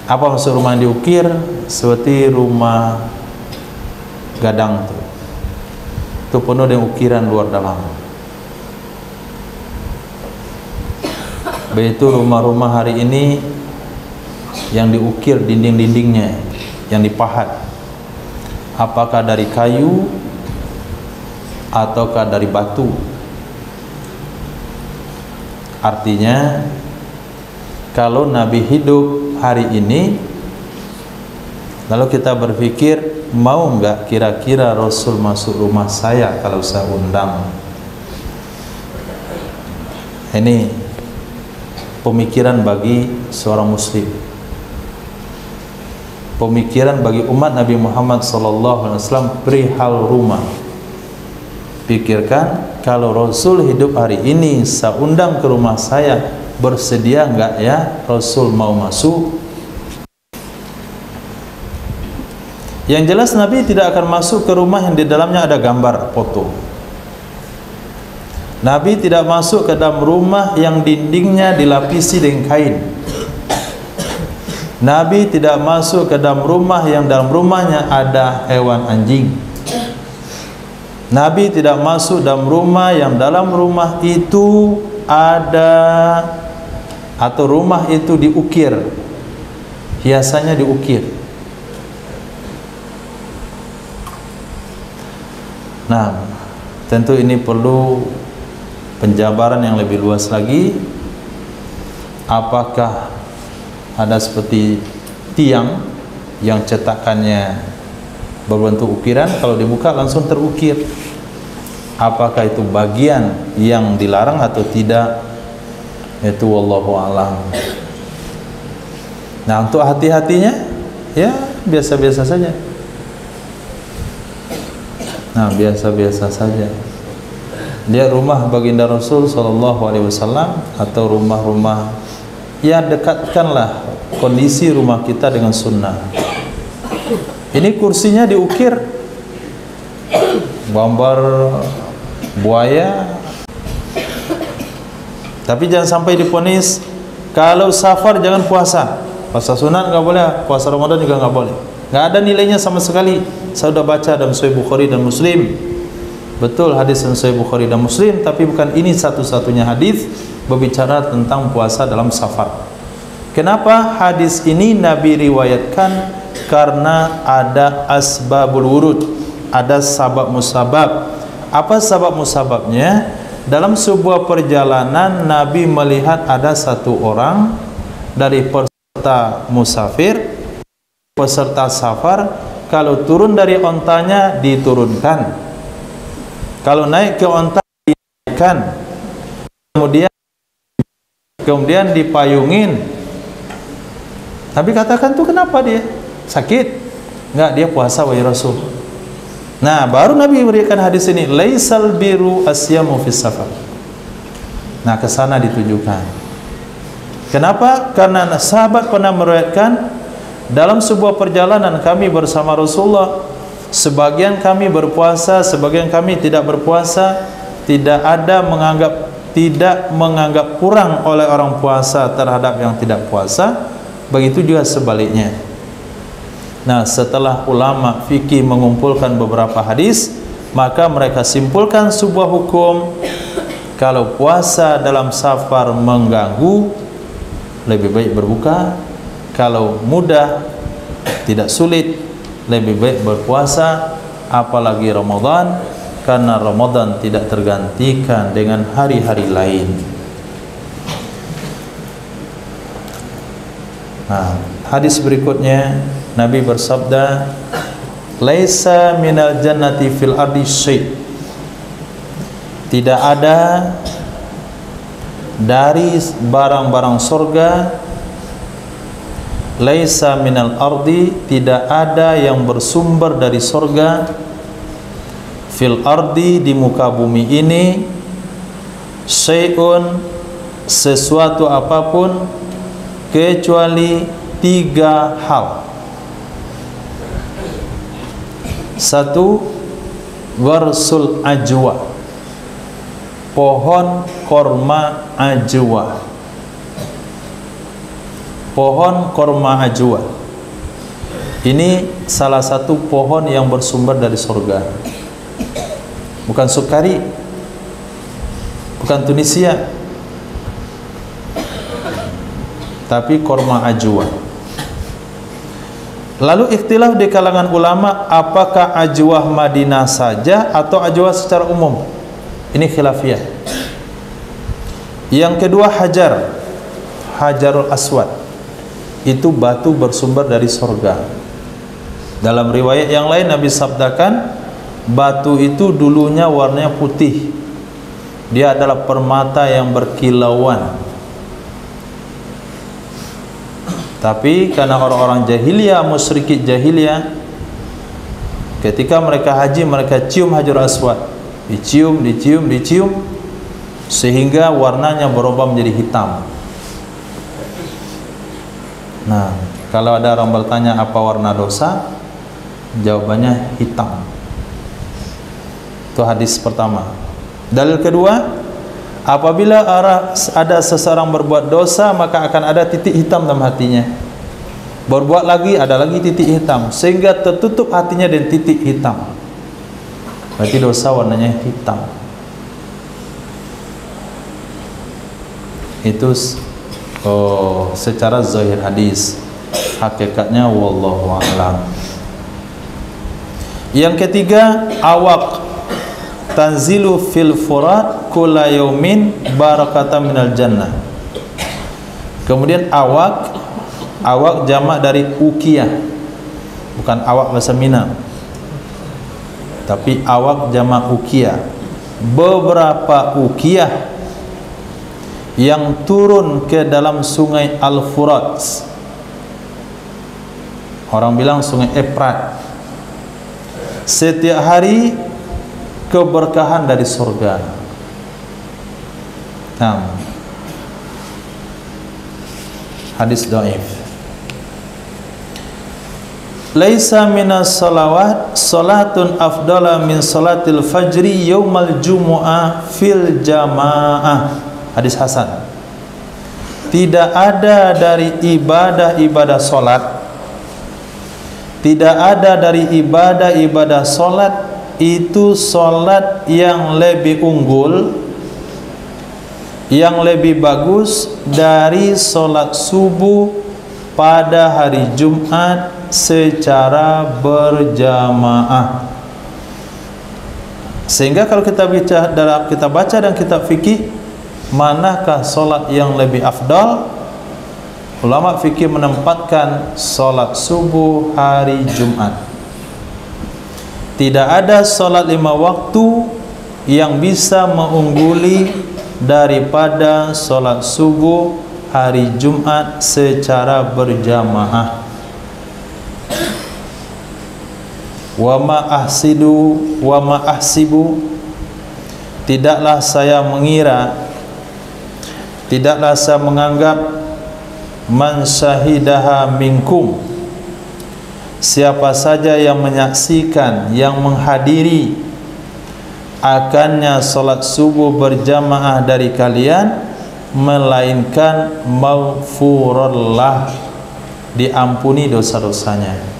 Apa maksud rumah yang diukir? Seperti rumah gadang itu penuh dengan ukiran luar dalam. Begitu rumah-rumah hari ini yang diukir dinding-dindingnya, yang dipahat, apakah dari kayu ataukah dari batu. Artinya kalau Nabi hidup hari ini, lalu kita berpikir, mau enggak kira-kira Rasul masuk rumah saya kalau saya undang? Ini pemikiran bagi seorang muslim, pemikiran bagi umat Nabi Muhammad SAW perihal rumah. Pikirkan, kalau Rasul hidup hari ini, saya undang ke rumah saya, bersedia enggak ya Rasul mau masuk? Yang jelas Nabi tidak akan masuk ke rumah yang di dalamnya ada gambar foto. Nabi tidak masuk ke dalam rumah yang dindingnya dilapisi dengan kain. Nabi tidak masuk ke dalam rumah yang dalam rumahnya ada hewan anjing. Nabi tidak masuk dalam rumah yang dalam rumah itu ada, atau rumah itu diukir, hiasannya diukir. Nah, tentu ini perlu penjabaran yang lebih luas lagi. Apakah ada seperti tiang yang cetakannya berbentuk ukiran, kalau dibuka langsung terukir, Apakah itu bagian yang dilarang atau tidak? Itu wallahu a'lam. Nah, untuk hati-hatinya ya biasa-biasa saja. Nah, biasa-biasa saja. Dia rumah baginda Rasul sallallahu alaihi wasallam atau rumah-rumah, ya dekatkanlah kondisi rumah kita dengan sunnah. Ini kursinya diukir gambar buaya, tapi jangan sampai diponis kalau safar jangan puasa. Puasa sunat nggak boleh, puasa Ramadan juga nggak boleh. Nggak ada nilainya sama sekali. Saya sudah baca dalam Sahih Bukhari dan Muslim. Betul hadis dalam Sahih Bukhari dan Muslim, tapi bukan ini satu-satunya hadis berbicara tentang puasa dalam safar. Kenapa hadis ini Nabi riwayatkan? Karena ada asbabul wurud, ada sabab musabab. Apa sabab musababnya? Dalam sebuah perjalanan Nabi melihat ada satu orang dari peserta musafir, peserta safar, kalau turun dari ontanya diturunkan, kalau naik ke onta dinaikkan, kemudian dipayungin. Tapi katakan tuh kenapa dia sakit? Enggak, dia puasa wahai Rasul. Nah, baru Nabi memberikan hadis ini, laisal biru asyamu fis safar. Nah, ke sana ditujukan. Kenapa? Karena sahabat pernah meriwayatkan dalam sebuah perjalanan kami bersama Rasulullah, sebagian kami berpuasa, sebagian kami tidak berpuasa, tidak menganggap kurang oleh orang puasa terhadap yang tidak puasa, begitu juga sebaliknya. Nah, setelah ulama fikih mengumpulkan beberapa hadis, maka mereka simpulkan sebuah hukum. Kalau puasa dalam safar mengganggu, lebih baik berbuka. Kalau mudah, tidak sulit, lebih baik berpuasa. Apalagi Ramadan, karena Ramadan tidak tergantikan dengan hari-hari lain. Nah, hadis berikutnya Nabi bersabda, laisa minal jannati fil ardi syai'. Tidak ada dari barang-barang surga, laisa minal ardi, tidak ada yang bersumber dari surga, fil ardi, di muka bumi ini, syai'un, sesuatu apapun, kecuali 3 hal. 1. Gharsul ajwa, pohon korma ajwa. Pohon korma ajwa ini salah satu pohon yang bersumber dari surga. Bukan Sukari, bukan Tunisia, tapi korma ajwa. Lalu ikhtilaf di kalangan ulama, apakah ajwah Madinah saja atau ajwah secara umum? Ini khilafiyah. Yang kedua, Hajarul Aswad, itu batu bersumber dari surga. Dalam riwayat yang lain Nabi sabdakan, batu itu dulunya warnanya putih, dia adalah permata yang berkilauan. Tapi karena orang-orang jahiliyah, musyrikin jahiliyah, ketika mereka haji, mereka cium Hajar Aswad, dicium, sehingga warnanya berubah menjadi hitam. Nah, kalau ada orang bertanya apa warna dosa, jawabannya hitam. Itu hadis pertama. Dalil kedua, apabila ada seseorang berbuat dosa, maka akan ada titik hitam dalam hatinya. Berbuat lagi, ada lagi titik hitam, sehingga tertutup hatinya dengan titik hitam. Berarti dosa warnanya hitam. Itu secara zahir hadis. Hakikatnya wallahu a'lam. Yang ketiga, awak, tanzilu fil furat kulla yaumin barakatan minal jannah. Kemudian awak jamak dari ukiyah, bukan awak bahasa Minang, tapi awak jamak ukiyah. beberapa ukiyah yang turun ke dalam sungai Al-Furat. Orang bilang sungai Efrat. Setiap hari keberkahan dari surga. Nah, hadis dhaif. Laisa minas salawat salatun afdala min salatil fajri yaumal jumu'ah fil jamaah. Hadis hasan. Tidak ada dari ibadah-ibadah salat, tidak ada dari ibadah-ibadah salat itu salat yang lebih unggul, yang lebih bagus dari salat subuh pada hari Jumat secara berjamaah. Sehingga kalau kita baca dan kitab fikih, manakah solat yang lebih afdal? Ulama fikih menempatkan solat subuh hari Jumat. Tidak ada solat 5 waktu yang bisa mengungguli daripada solat subuh hari Jumat secara berjamaah. Wa ma ahsibu, tidaklah saya mengira, tidaklah saya menganggap, man syahidaha minkum, siapa saja yang menyaksikan, yang menghadiri akannya salat subuh berjamaah dari kalian, melainkan maghfurullah, diampuni dosa-dosanya.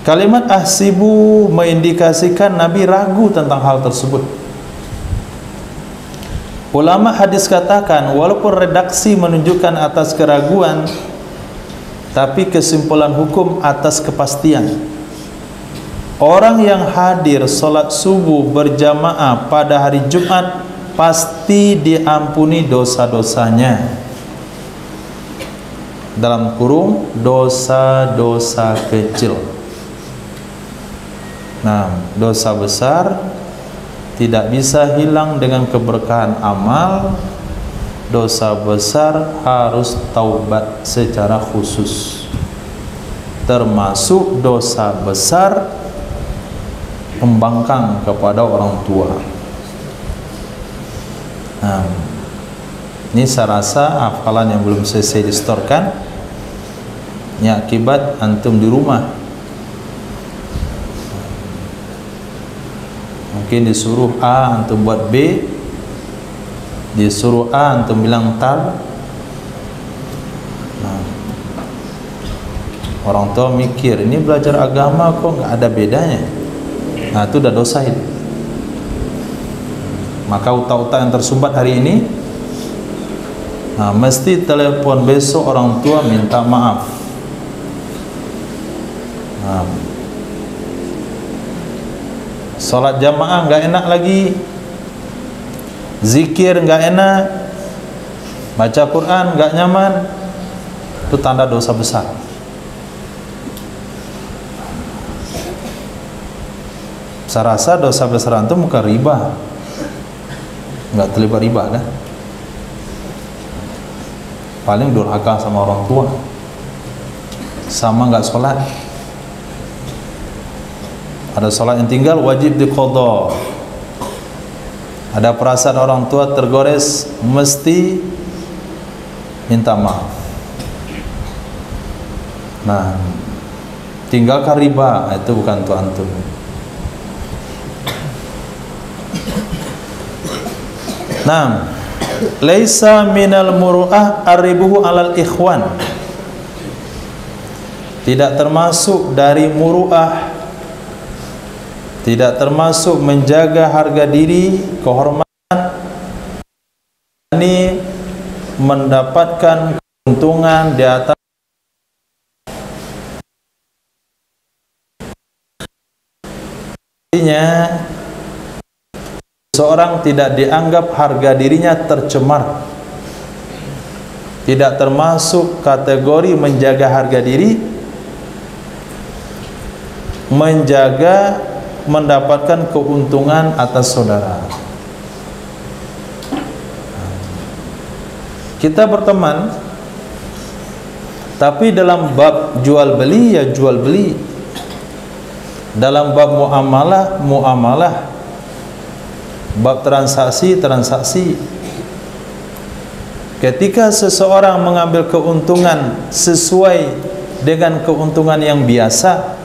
Kalimat ahsibu mengindikasikan Nabi ragu tentang hal tersebut. Ulama hadis katakan, walaupun redaksi menunjukkan atas keraguan, tapi kesimpulan hukum atas kepastian. Orang yang hadir salat subuh berjamaah pada hari Jumat pasti diampuni dosa-dosanya. Dalam kurung dosa-dosa kecil. Nah, dosa besar tidak bisa hilang dengan keberkahan amal. Dosa besar harus taubat secara khusus. Termasuk dosa besar pembangkang kepada orang tua. Nah, ini saya rasa hafalan yang belum selesai distorkan. Ini akibat antum di rumah mungkin disuruh A antum buat B, disuruh A antum bilang tar. Nah, orang tua mikir ini belajar agama kok nggak ada bedanya. Nah, itu udah dosa itu. Maka utak-utak yang tersumbat hari ini, nah, mesti telepon besok orang tua minta maaf. Nah, salat jamaah nggak enak lagi, zikir nggak enak, baca Quran nggak nyaman, itu tanda dosa besar. Saya rasa dosa besar itu bukan riba, nggak terlibat riba kan? Paling durhaka sama orang tua, sama nggak sholat. Ada sholat yang tinggal wajib diqadha. Ada perasaan orang tua tergores, mesti minta maaf. Nah, tinggalkan riba, itu bukan untuk antum. Nah, laisa minal muru'ah arribuhu alal ikhwan. Tidak termasuk dari muru'ah, tidak termasuk menjaga harga diri, kehormatan, ini mendapatkan keuntungan di atas artinya seorang tidak dianggap harga dirinya tercemar, tidak termasuk kategori menjaga harga diri, menjaga mendapatkan keuntungan atas saudara. Kita berteman, tapi dalam bab jual beli ya jual beli, dalam bab muamalah muamalah, bab transaksi transaksi. Ketika seseorang mengambil keuntungan sesuai dengan keuntungan yang biasa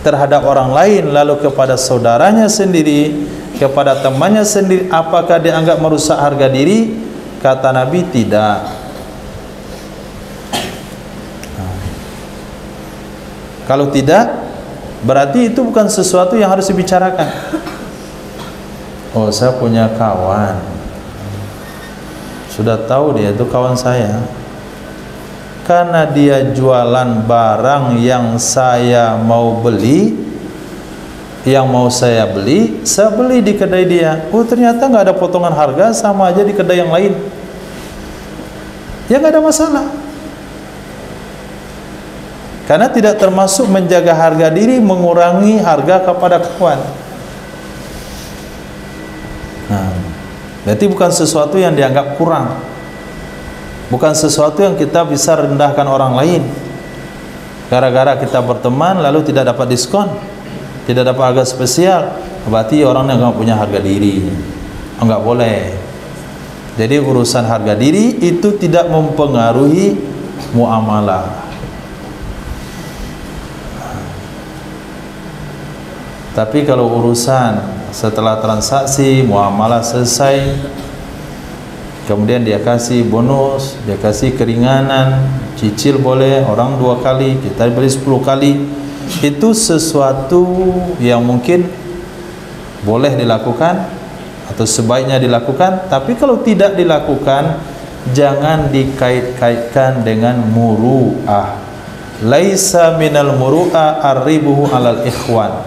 terhadap orang lain, lalu kepada saudaranya sendiri, kepada temannya sendiri, apakah dianggap merusak harga diri? Kata Nabi, tidak. Kalau tidak, berarti itu bukan sesuatu yang harus dibicarakan. Oh, saya punya kawan, sudah tahu dia itu kawan saya, karena dia jualan barang yang saya mau beli, yang mau saya beli di kedai dia. Oh, ternyata nggak ada potongan harga, sama aja di kedai yang lain. Ya nggak ada masalah, karena tidak termasuk menjaga harga diri, mengurangi harga kepada kawan. Nah, berarti bukan sesuatu yang dianggap kurang, bukan sesuatu yang kita bisa rendahkan orang lain. Gara-gara kita berteman lalu tidak dapat diskon, tidak dapat harga spesial, berarti orang yang nggak punya harga diri. Enggak boleh. Jadi urusan harga diri itu tidak mempengaruhi muamalah. Tapi kalau urusan setelah transaksi muamalah selesai, kemudian dia kasih bonus, dia kasih keringanan, cicil boleh, orang 2 kali, kita beli 10 kali, itu sesuatu yang mungkin boleh dilakukan atau sebaiknya dilakukan. Tapi kalau tidak dilakukan, jangan dikait-kaitkan dengan muru'ah. Laisa minal muru'ah arribuhu alal ikhwan.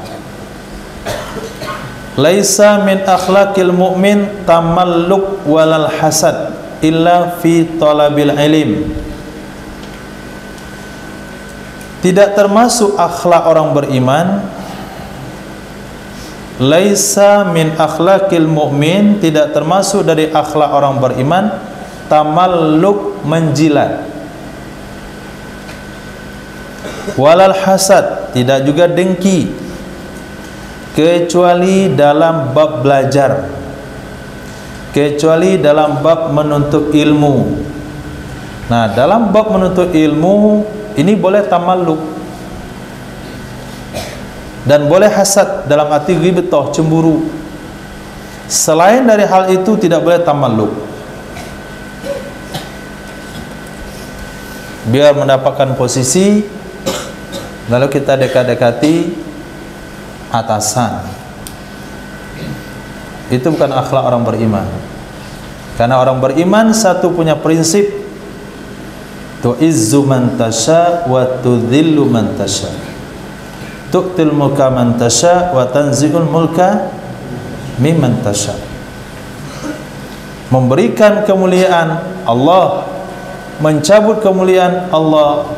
Laisa min akhlaqil mu'min tamalluk walal hasad illa fi talabil ilim. Tidak termasuk akhlak orang beriman. Laisa min akhlaqil mu'min, tidak termasuk dari akhlak orang beriman tamalluk, menjilat, walal hasad, tidak juga dengki, kecuali dalam bab belajar, kecuali dalam bab menuntut ilmu. Nah, dalam bab menuntut ilmu ini boleh tamalluk dan boleh hasad, dalam arti ghibtah, cemburu. Selain dari hal itu tidak boleh tamalluk. Biar mendapatkan posisi lalu kita dekat-dekati atasan. Itu bukan akhlak orang beriman. Karena orang beriman satu punya prinsip, tu'izzu man tasha wa tudhillu man tasha, tu'til mulka man tasha wa tanzi'ul mulka mimman tasha. Memberikan kemuliaan Allah, mencabut kemuliaan Allah,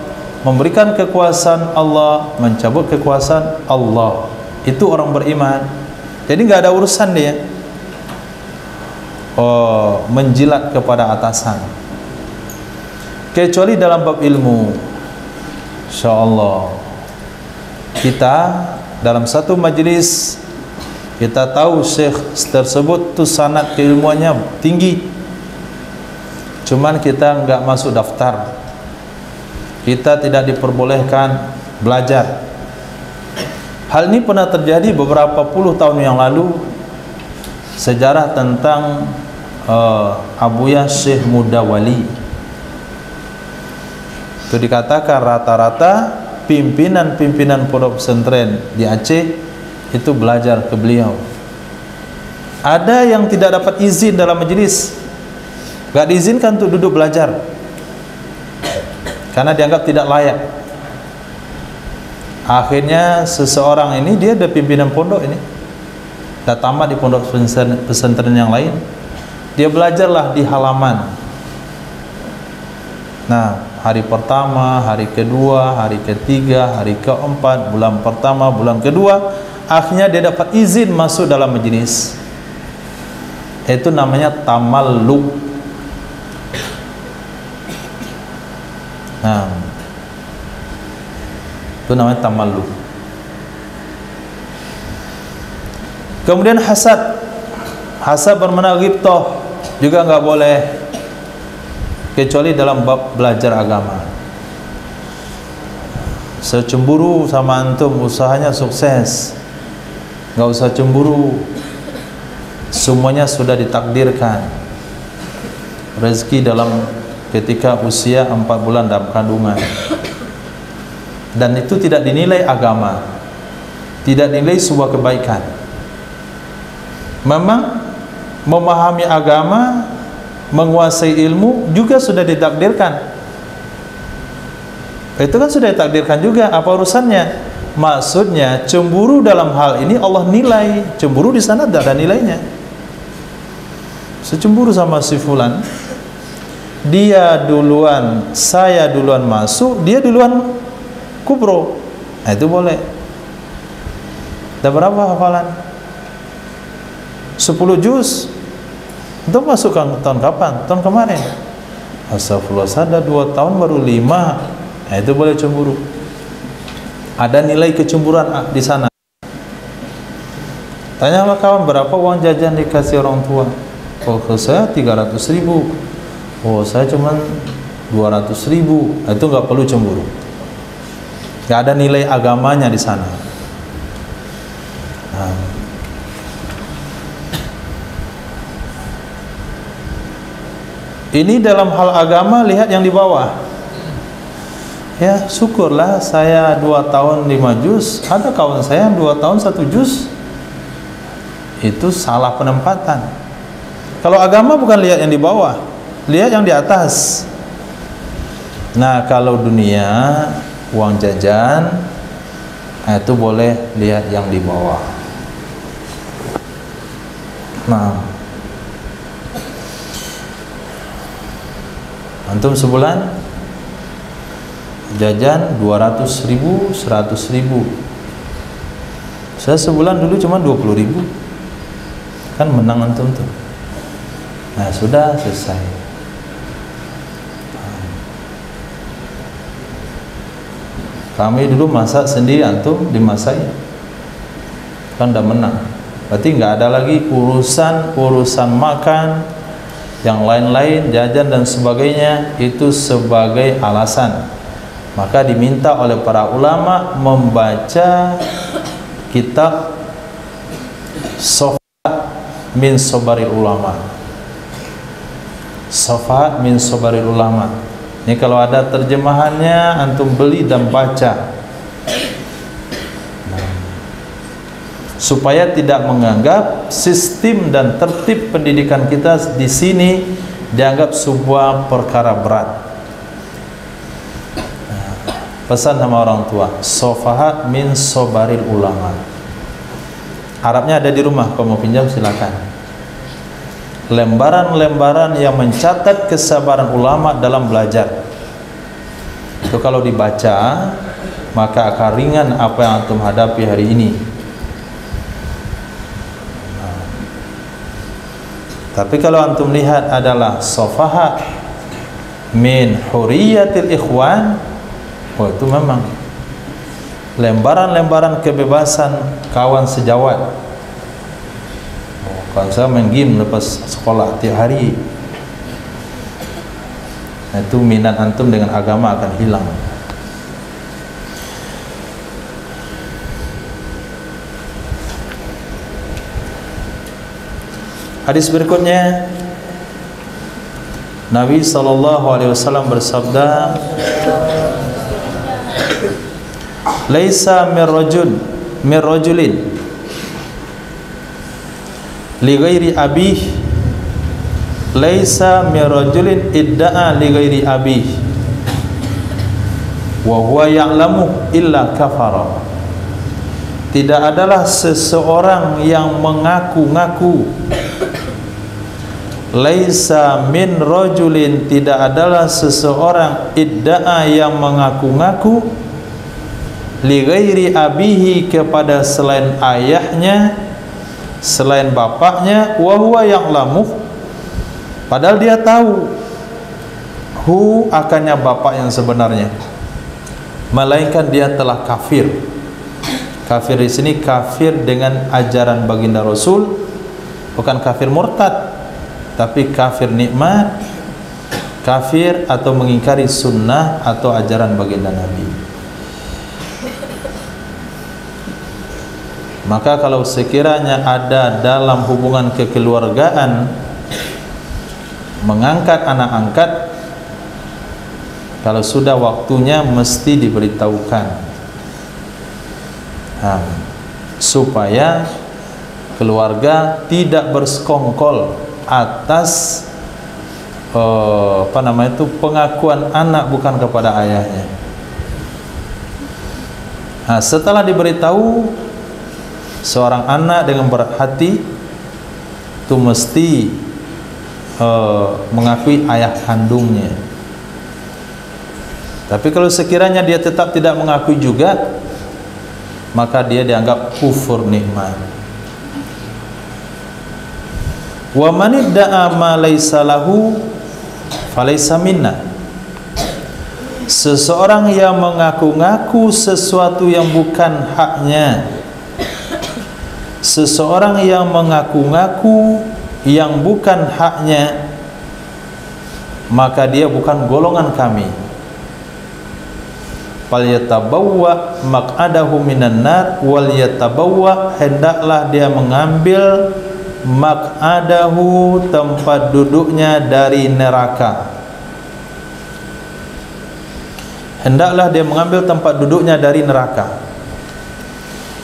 memberikan kekuasaan Allah, mencabut kekuasaan Allah. Itu orang beriman. Jadi nggak ada urusan dia menjilat kepada atasan, kecuali dalam bab ilmu. InsyaAllah kita dalam satu majlis kita tahu syekh tersebut tu sanad keilmuannya tinggi, cuman kita nggak masuk daftar, kita tidak diperbolehkan belajar. Hal ini pernah terjadi beberapa puluh tahun yang lalu. Sejarah tentang Abuya Syekh Mudawali itu dikatakan rata-rata pimpinan-pimpinan pondok pesantren di Aceh itu belajar ke beliau. Ada yang tidak dapat izin dalam majelis, gak diizinkan untuk duduk belajar karena dianggap tidak layak. Akhirnya seseorang ini, dia ada pimpinan pondok ini, dah tamat di pondok pesantren yang lain, dia belajarlah di halaman. Nah, hari pertama, hari kedua, hari ketiga, hari keempat, bulan pertama, bulan kedua, akhirnya dia dapat izin masuk dalam majelis. Itu namanya tamalluk. Nah, itu namanya tamalluk. Kemudian hasad. Hasad bermakna ghibtah, juga nggak boleh, kecuali dalam bab belajar agama. Secemburu sama antum, usahanya sukses, nggak usah cemburu. Semuanya sudah ditakdirkan. Rezeki dalam ketika usia 4 bulan dalam kandungan. Dan itu tidak dinilai agama, tidak dinilai sebuah kebaikan. Memang memahami agama, menguasai ilmu juga sudah ditakdirkan. Itu kan sudah ditakdirkan juga. Apa urusannya? Maksudnya cemburu dalam hal ini Allah nilai. Cemburu di sana tidak ada nilainya. Secemburu sama si fulan, dia duluan, saya duluan masuk, dia duluan kubro. Nah, itu boleh. Ada berapa hafalan? 10 juz. Itu masuk tahun kapan? Tahun kemarin. Astagfirullah, saya ada 2 tahun baru 5. Nah, itu boleh cemburu. Ada nilai kecemburuan di sana. Tanya sama kawan, berapa uang jajan dikasih orang tua? Oh, ke saya 300.000. Oh, saya cuman 200.000. Nah, itu nggak perlu cemburu. Nggak ada nilai agamanya di sana. Nah. Ini dalam hal agama, lihat yang di bawah. Ya, syukurlah saya 2 tahun 5 juz, ada kawan saya 2 tahun 1 juz. Itu salah penempatan. Kalau agama bukan lihat yang di bawah, lihat yang di atas. Nah, kalau dunia, uang jajan, itu boleh lihat yang di bawah. Nah, antum sebulan jajan 200.000, 100.000. Saya sebulan dulu cuma 20.000. Kan menang antum tuh. Nah, sudah selesai. Kami dulu masak sendiri, antum dimasai. Kan udah menang. Berarti nggak ada lagi urusan makan, yang lain-lain, jajan dan sebagainya, itu sebagai alasan. Maka diminta oleh para ulama membaca kitab Safahat min Sabaril Ulama. Safahat min Sabaril Ulama. Ini kalau ada terjemahannya, antum beli dan baca. Supaya tidak menganggap sistem dan tertib pendidikan kita di sini dianggap sebuah perkara berat. Pesan sama orang tua, Safahat min Sabaril Ulama. Arabnya ada di rumah, kalau mau pinjam silakan. Lembaran-lembaran yang mencatat kesabaran ulama dalam belajar. Itu kalau dibaca, maka akan ringan apa yang antum hadapi hari ini. Tapi kalau antum lihat adalah Safahat min Huriyatil Ikhwan, oh itu memang lembaran-lembaran kebebasan kawan sejawat. Oh, kalau saya main game lepas sekolah tiap hari, nah, itu minat antum dengan agama akan hilang. Hadis berikutnya, Nabi SAW bersabda, "Laisa mir rajulin li ghairi abih, laisa mir rajulin idda'a li ghairi abih, wa huwa ya'lamu illa kafara." Tidak adalah seseorang yang mengaku-ngaku, laisa min rajulin, tidak adalah seseorang idda'a yang mengaku-ngaku, li ghairi abihi, kepada selain ayahnya, selain bapaknya, wa huwa ya'lamu, padahal dia tahu hu akannya bapak yang sebenarnya, melainkan dia telah kafir. Kafir di sini kafir dengan ajaran baginda Rasul, bukan kafir murtad, tapi kafir nikmat, kafir atau mengingkari sunnah atau ajaran baginda Nabi. Maka kalau sekiranya ada dalam hubungan kekeluargaan mengangkat anak angkat, kalau sudah waktunya mesti diberitahukan, supaya keluarga tidak bersekongkol atas pengakuan anak bukan kepada ayahnya. Setelah diberitahu, seorang anak dengan berhati itu mesti mengakui ayah kandungnya. Tapi kalau sekiranya dia tetap tidak mengakui juga, maka dia dianggap kufur nikmat. Wa man idda'a ma laysa lahu falaysa minna. Seseorang yang mengaku-ngaku sesuatu yang bukan haknya, seseorang yang mengaku-ngaku yang bukan haknya, maka dia bukan golongan kami. Fal yatabawwa maq'adahu minan nar wal yatabawwa, hendaklah dia mengambil maq'adahu, tempat duduknya dari neraka. Hendaklah dia mengambil tempat duduknya dari neraka.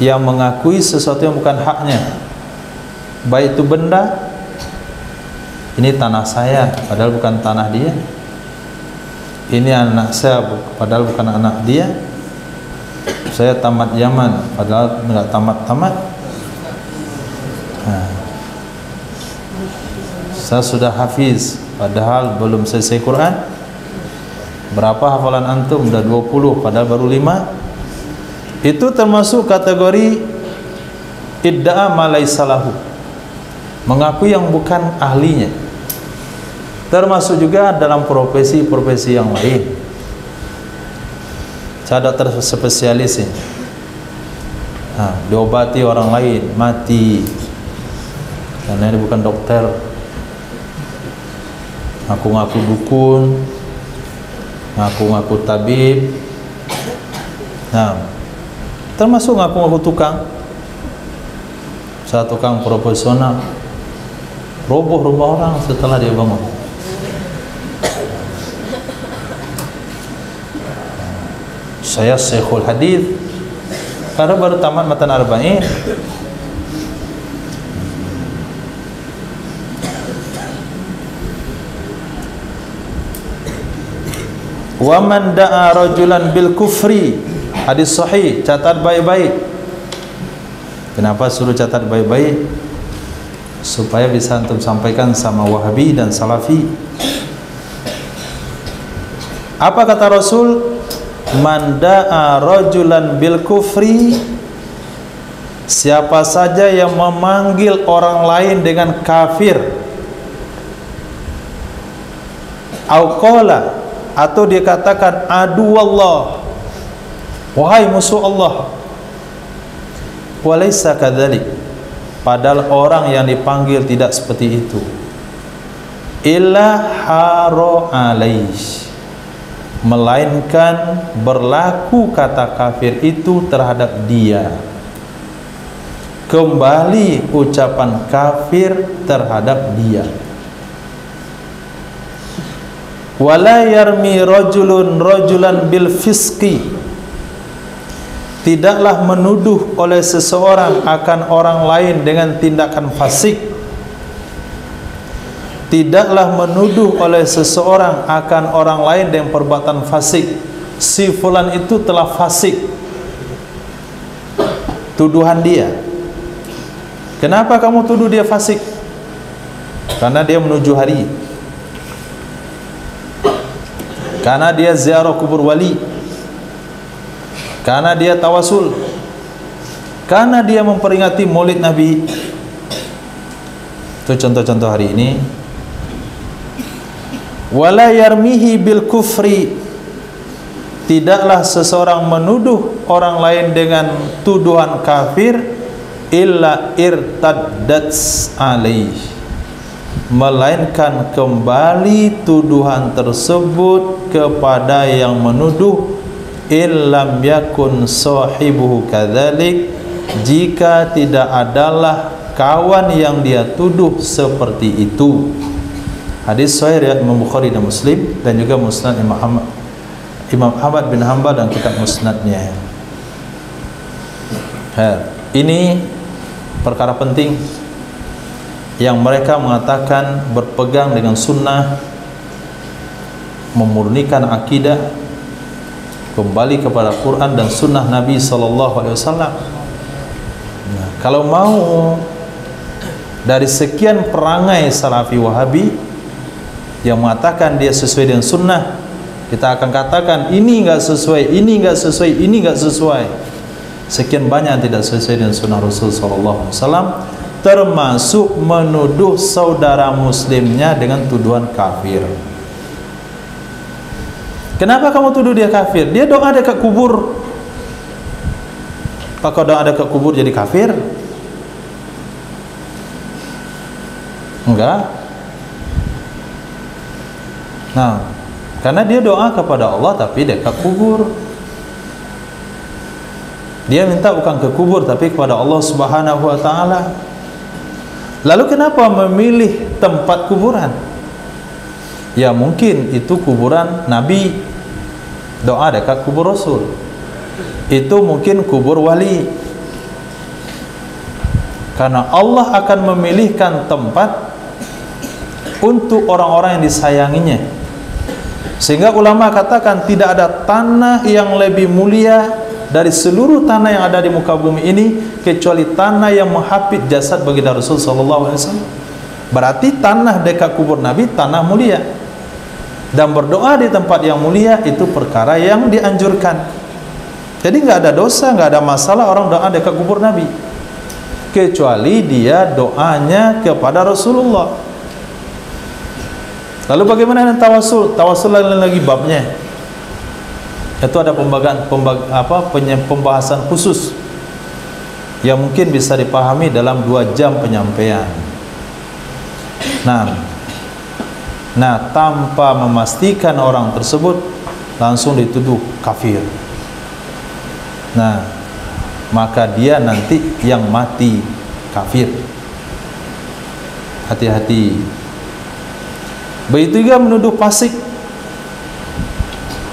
Yang mengakui sesuatu yang bukan haknya, baik itu benda, ini tanah saya padahal bukan tanah dia, ini anak saya padahal bukan anak dia, saya tamat Yaman padahal enggak tamat-tamat, saya sudah hafiz padahal belum selesai Quran. Berapa hafalan antum? Udah 20 padahal baru 5. Itu termasuk kategori idda'a ma laysa lahu, mengakui yang bukan ahlinya. Termasuk juga dalam profesi-profesi yang lain. Saya dokter spesialis ini, diobati orang lain mati karena ini bukan dokter, ngaku-ngaku dukun, ngaku-ngaku tabib, termasuk ngaku-ngaku tukang. Saya tukang profesional, roboh rumah orang setelah dia bangun. Saya Syekhul Hadis karena baru tamat matan arba'in. Wa man da'a rajulan bil kufri, hadis sahih, catat baik-baik. Kenapa suruh catat baik-baik? Supaya bisa antum sampaikan sama Wahabi dan Salafi. Apa kata Rasul? Man da'a rajulan bil kufri, siapa saja yang memanggil orang lain dengan kafir, au qala, atau dia katakan adu Allah, wahai musuh Allah, walaysa kadzalik, padahal orang yang dipanggil tidak seperti itu, illa haro alaihi, melainkan berlaku kata kafir itu terhadap dia, kembali ucapan kafir terhadap dia. Wala yarmi rajulun rajulan bil fisqi, tidaklah menuduh oleh seseorang akan orang lain dengan tindakan fasik. Tidaklah menuduh oleh seseorang akan orang lain dengan perbuatan fasik. Si fulan itu telah fasik, tuduhan dia. Kenapa kamu tuduh dia fasik? Karena dia menuju hari, karena dia ziarah kubur wali, karena dia tawasul, karena dia memperingati Maulid Nabi. Itu contoh-contoh hari ini. Wala yarmihi bil kufri, tidaklah seseorang menuduh orang lain dengan tuduhan kafir illa irtaddat alaih, melainkan kembali tuduhan tersebut kepada yang menuduh, illam yakun sahibuhu kadzalik, jika tidak adalah kawan yang dia tuduh seperti itu. Hadis sahih riwayat Imam Bukhari dan Muslim, dan juga Musnad Imam Ahmad bin Hanbal dan kitab Musnadnya. Ini perkara penting yang mereka mengatakan berpegang dengan sunnah, memurnikan akidah, kembali kepada Quran dan sunnah Nabi SAW. Nah, kalau mau dari sekian perangai Salafi Wahabi yang mengatakan dia sesuai dengan sunnah, kita akan katakan ini enggak sesuai, ini enggak sesuai, ini enggak sesuai. Sekian banyak tidak sesuai dengan sunnah Rasul SAW, termasuk menuduh saudara muslimnya dengan tuduhan kafir. Kenapa kamu tuduh dia kafir? Dia doa dekat kubur. Apakah doa dekat kubur jadi kafir? Enggak. Nah, karena dia doa kepada Allah tapi dekat kubur. Dia minta bukan ke kubur tapi kepada Allah Subhanahu wa taala. Lalu kenapa memilih tempat kuburan? Ya mungkin itu kuburan Nabi, doa dekat kubur Rasul. Itu mungkin kubur wali. Karena Allah akan memilihkan tempat untuk orang-orang yang disayanginya. Sehingga ulama katakan tidak ada tanah yang lebih mulia dari seluruh tanah yang ada di muka bumi ini kecuali tanah yang menghapit jasad baginda Rasul sallallahu alaihi wasallam. Berarti tanah dekat kubur Nabi tanah mulia. Dan berdoa di tempat yang mulia itu perkara yang dianjurkan. Jadi enggak ada dosa, enggak ada masalah orang doa dekat kubur Nabi. Kecuali dia doanya kepada Rasulullah. Lalu bagaimana dengan tawasul? Tawasul lagi babnya. Itu ada pembahasan khusus yang mungkin bisa dipahami dalam 2 jam penyampaian. Nah, tanpa memastikan orang tersebut langsung dituduh kafir. Nah, maka dia nanti yang mati kafir. Hati-hati. Begitu juga menuduh fasik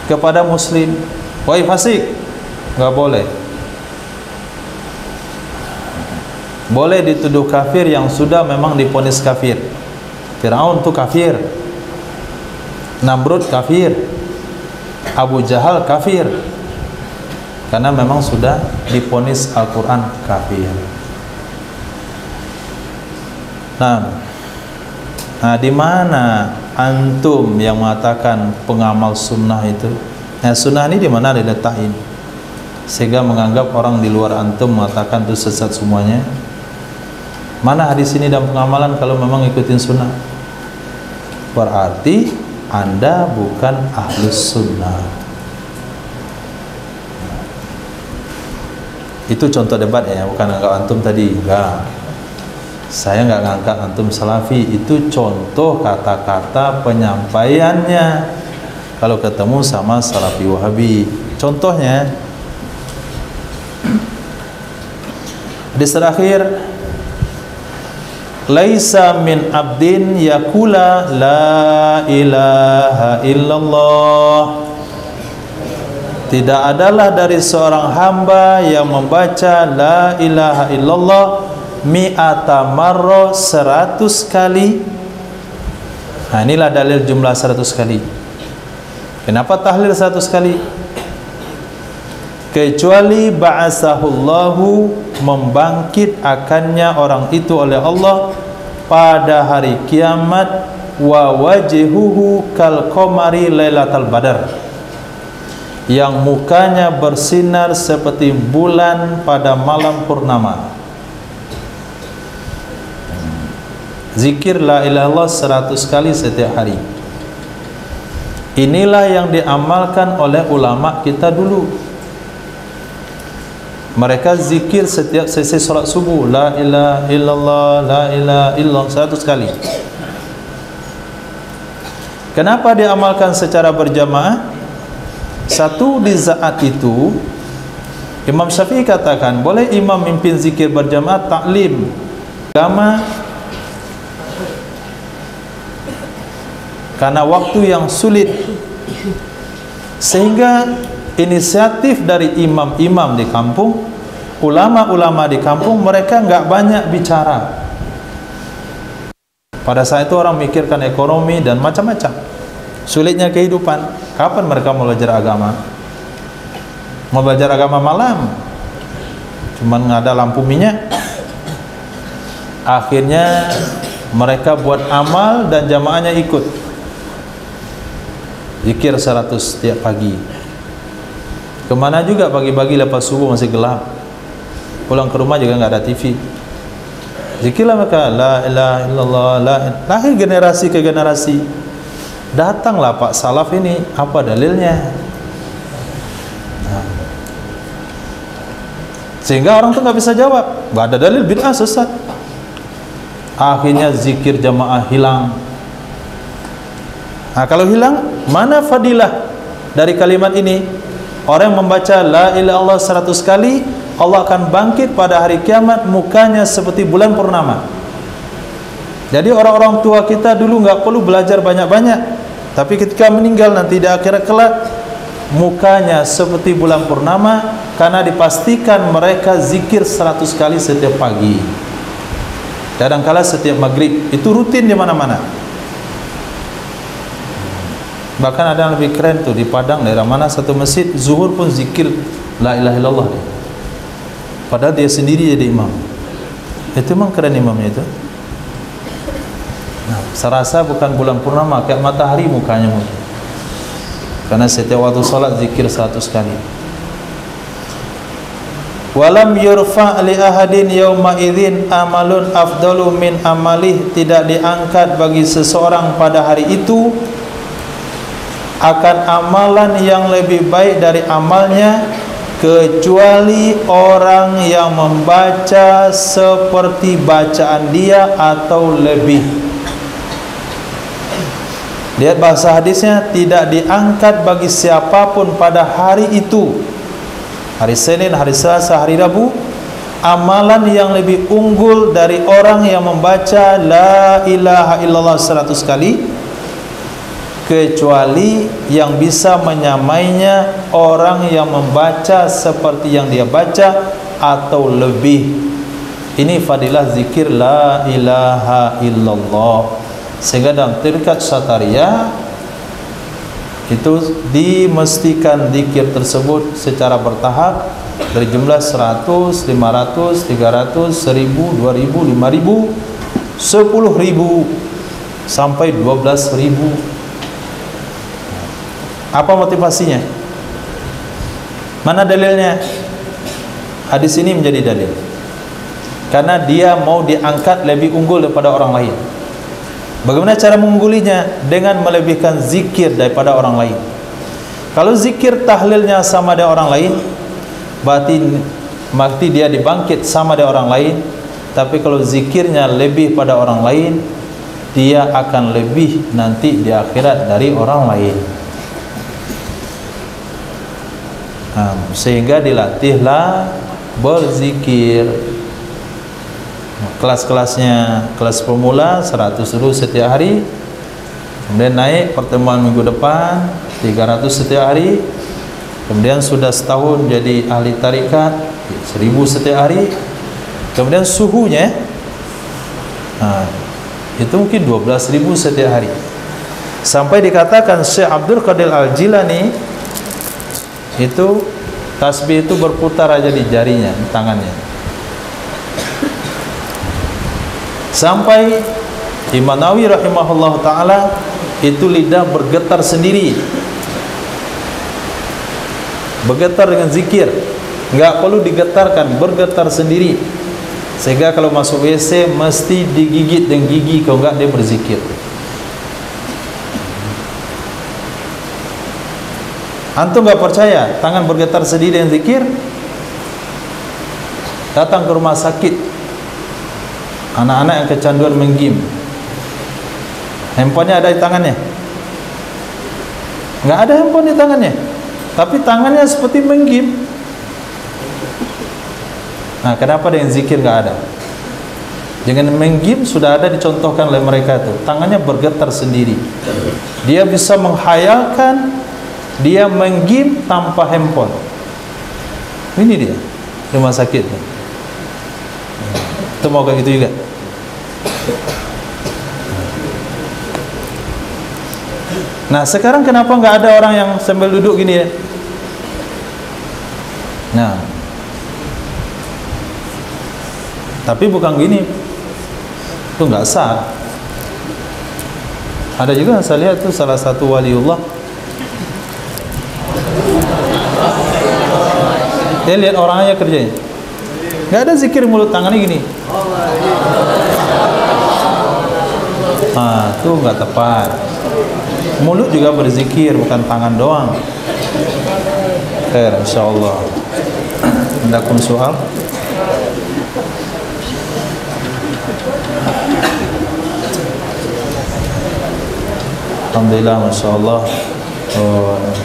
kepada muslim. Wahai fasik, enggak boleh. Boleh dituduh kafir yang sudah memang divonis kafir. Firaun itu kafir, Namrud kafir, Abu Jahal kafir, karena memang sudah divonis Al-Quran kafir. Nah, di mana antum yang mengatakan pengamal sunnah itu? Nah, sunnah ini di mana diletakin? Sehingga menganggap orang di luar antum mengatakan itu sesat semuanya. Mana hadis ini dan pengamalan kalau memang ikutin sunnah? Berarti Anda bukan ahlus sunnah. Itu contoh debat ya, bukan anggap antum tadi. Enggak. Saya enggak ngangkat antum salafi, itu contoh kata-kata penyampaiannya kalau ketemu sama salafi wahabi. Contohnya hadis terakhir, laisa min abdin yakula la ilaha illallah, tidak adalah dari seorang hamba yang membaca la ilaha illallah mi'ata marra 100 kali. Nah, inilah dalil jumlah 100 kali. Kenapa tahlil 100 kali? Kecuali ba'asahullahu, membangkit akannya orang itu oleh Allah pada hari kiamat, wa wajhuhu kal qamari lailatal badar, yang mukanya bersinar seperti bulan pada malam purnama. Zikir la ilaha illallah 100 kali setiap hari. Inilah yang diamalkan oleh ulama kita dulu. Mereka zikir setiap sesi solat subuh, la ilaha illallah, la ilaha illallah 100 kali. Kenapa diamalkan secara berjamaah? Satu, di saat itu Imam Syafi'i katakan boleh imam mimpin zikir berjamaah, taklim agama, karena waktu yang sulit, sehingga inisiatif dari imam-imam di kampung, ulama-ulama di kampung, mereka nggak banyak bicara. Pada saat itu orang mikirkan ekonomi dan macam-macam, sulitnya kehidupan. Kapan mereka mau belajar agama? Mau belajar agama malam, cuman nggak ada lampu minyak. Akhirnya mereka buat amal dan jamaahnya ikut zikir 100 setiap pagi. Kemana juga pagi-pagi lepas subuh masih gelap, pulang ke rumah juga nggak ada TV. Zikirlah mereka la ilaha illallah, la. Lahir generasi ke generasi. Datanglah Pak Salaf ini, apa dalilnya? Nah. Sehingga orang tuh nggak bisa jawab, nggak ada dalil, bid'ah, sesat. Akhirnya zikir jamaah hilang. Nah, kalau hilang, mana fadilah dari kalimat ini? Orang yang membaca la ilaha illallah 100 kali, Allah akan bangkit pada hari kiamat, mukanya seperti bulan purnama. Jadi orang-orang tua kita dulu nggak perlu belajar banyak-banyak, tapi ketika meninggal nanti di akhirat kelak, mukanya seperti bulan purnama, karena dipastikan mereka zikir 100 kali setiap pagi. Kadang-kala setiap maghrib, itu rutin di mana-mana. Bahkan ada yang lebih keren tuh di Padang, daerah mana, satu masjid zuhur pun zikir la ilaha illallah. Padahal dia sendiri jadi imam. Itu memang keren imamnya itu. Nah, saya rasa bukan bulan purnama, kayak matahari mukanya mungkin. Karena setiap waktu salat zikir 100 kali. Walam yurfa li ahadin yauma idzin amalun afdalu min amalih, tidak diangkat bagi seseorang pada hari itu akan amalan yang lebih baik dari amalnya, kecuali orang yang membaca seperti bacaan dia atau lebih. Lihat bahasa hadisnya, tidak diangkat bagi siapapun pada hari itu, hari Senin, hari Selasa, hari Rabu, amalan yang lebih unggul dari orang yang membaca la ilaha illallah 100 kali, kecuali yang bisa menyamainya orang yang membaca seperti yang dia baca atau lebih. Ini fadilah zikir la ilaha illallah. Sehingga dalam tarikat Syatariah itu dimestikan zikir tersebut secara bertahap, dari jumlah 100, 500, 300, 1000, 2000, 5000, 10.000 sampai 12.000. Apa motivasinya? Mana dalilnya? Hadis ini menjadi dalil. Karena dia mau diangkat lebih unggul daripada orang lain. Bagaimana cara mengunggulinya? Dengan melebihkan zikir daripada orang lain. Kalau zikir tahlilnya sama dengan orang lain, berarti dia dibangkit sama dengan orang lain. Tapi kalau zikirnya lebih pada orang lain, dia akan lebih nanti di akhirat dari orang lain. Sehingga dilatihlah berzikir. Kelas-kelasnya, kelas pemula 100 dulu setiap hari, kemudian naik pertemuan minggu depan 300 setiap hari, kemudian sudah setahun jadi ahli tarikat 1000 setiap hari, kemudian suhunya itu mungkin 12.000 setiap hari, sampai dikatakan Syekh Abdul Qadir Al-Jilani itu tasbih itu berputar aja di jarinya, di tangannya. Sampai Imam Nawawi rahimahullah ta'ala itu lidah bergetar sendiri. bergetar dengan zikir. Enggak perlu digetarkan, bergetar sendiri. Sehingga kalau masuk WC mesti digigit dengan gigi, kalau enggak dia berzikir. Antum enggak percaya tangan bergetar sendiri dengan zikir? Datang ke rumah sakit, anak-anak yang kecanduan main game, handphonenya ada di tangannya? Enggak ada handphone di tangannya, tapi tangannya seperti main game. Nah, kenapa dengan zikir enggak ada? Dengan main game sudah ada dicontohkan oleh mereka itu, tangannya bergetar sendiri. Dia bisa menghayalkan dia main game tanpa handphone. Ini dia rumah sakit. Itu mau kayak gitu juga. Nah, sekarang kenapa enggak ada orang yang sambil duduk gini ya? Nah, tapi bukan gini, itu enggak sah. Ada juga saya lihat tuh salah satu waliullah, dia lihat orang aja kerjanya, enggak ada zikir, mulut tangannya gini. Ah, itu enggak tepat. Mulut juga berzikir, bukan tangan doang. Khair, insyaallah. Adakum soal? Alhamdulillah, Masya Allah.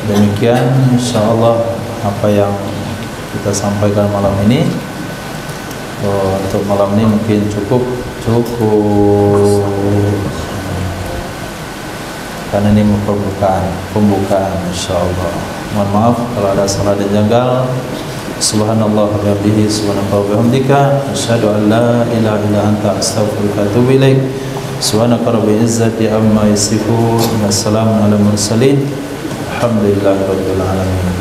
Demikian Insya Allah apa yang kita sampaikan malam ini. Untuk malam ini mungkin cukup karena ini pembukaan Insya Allah. Mohon maaf kalau ada salah dan janggal. Subhanallah wa bihamdihi, subhanallah wa bihamdika, asyhadu an la ilaha illa anta, astaghfiruka wa atubu ilaik. Subhanaka rabbil izzati amma yasifun, wassalamun ala mursalin, alhamdulillahi rabbil alamin.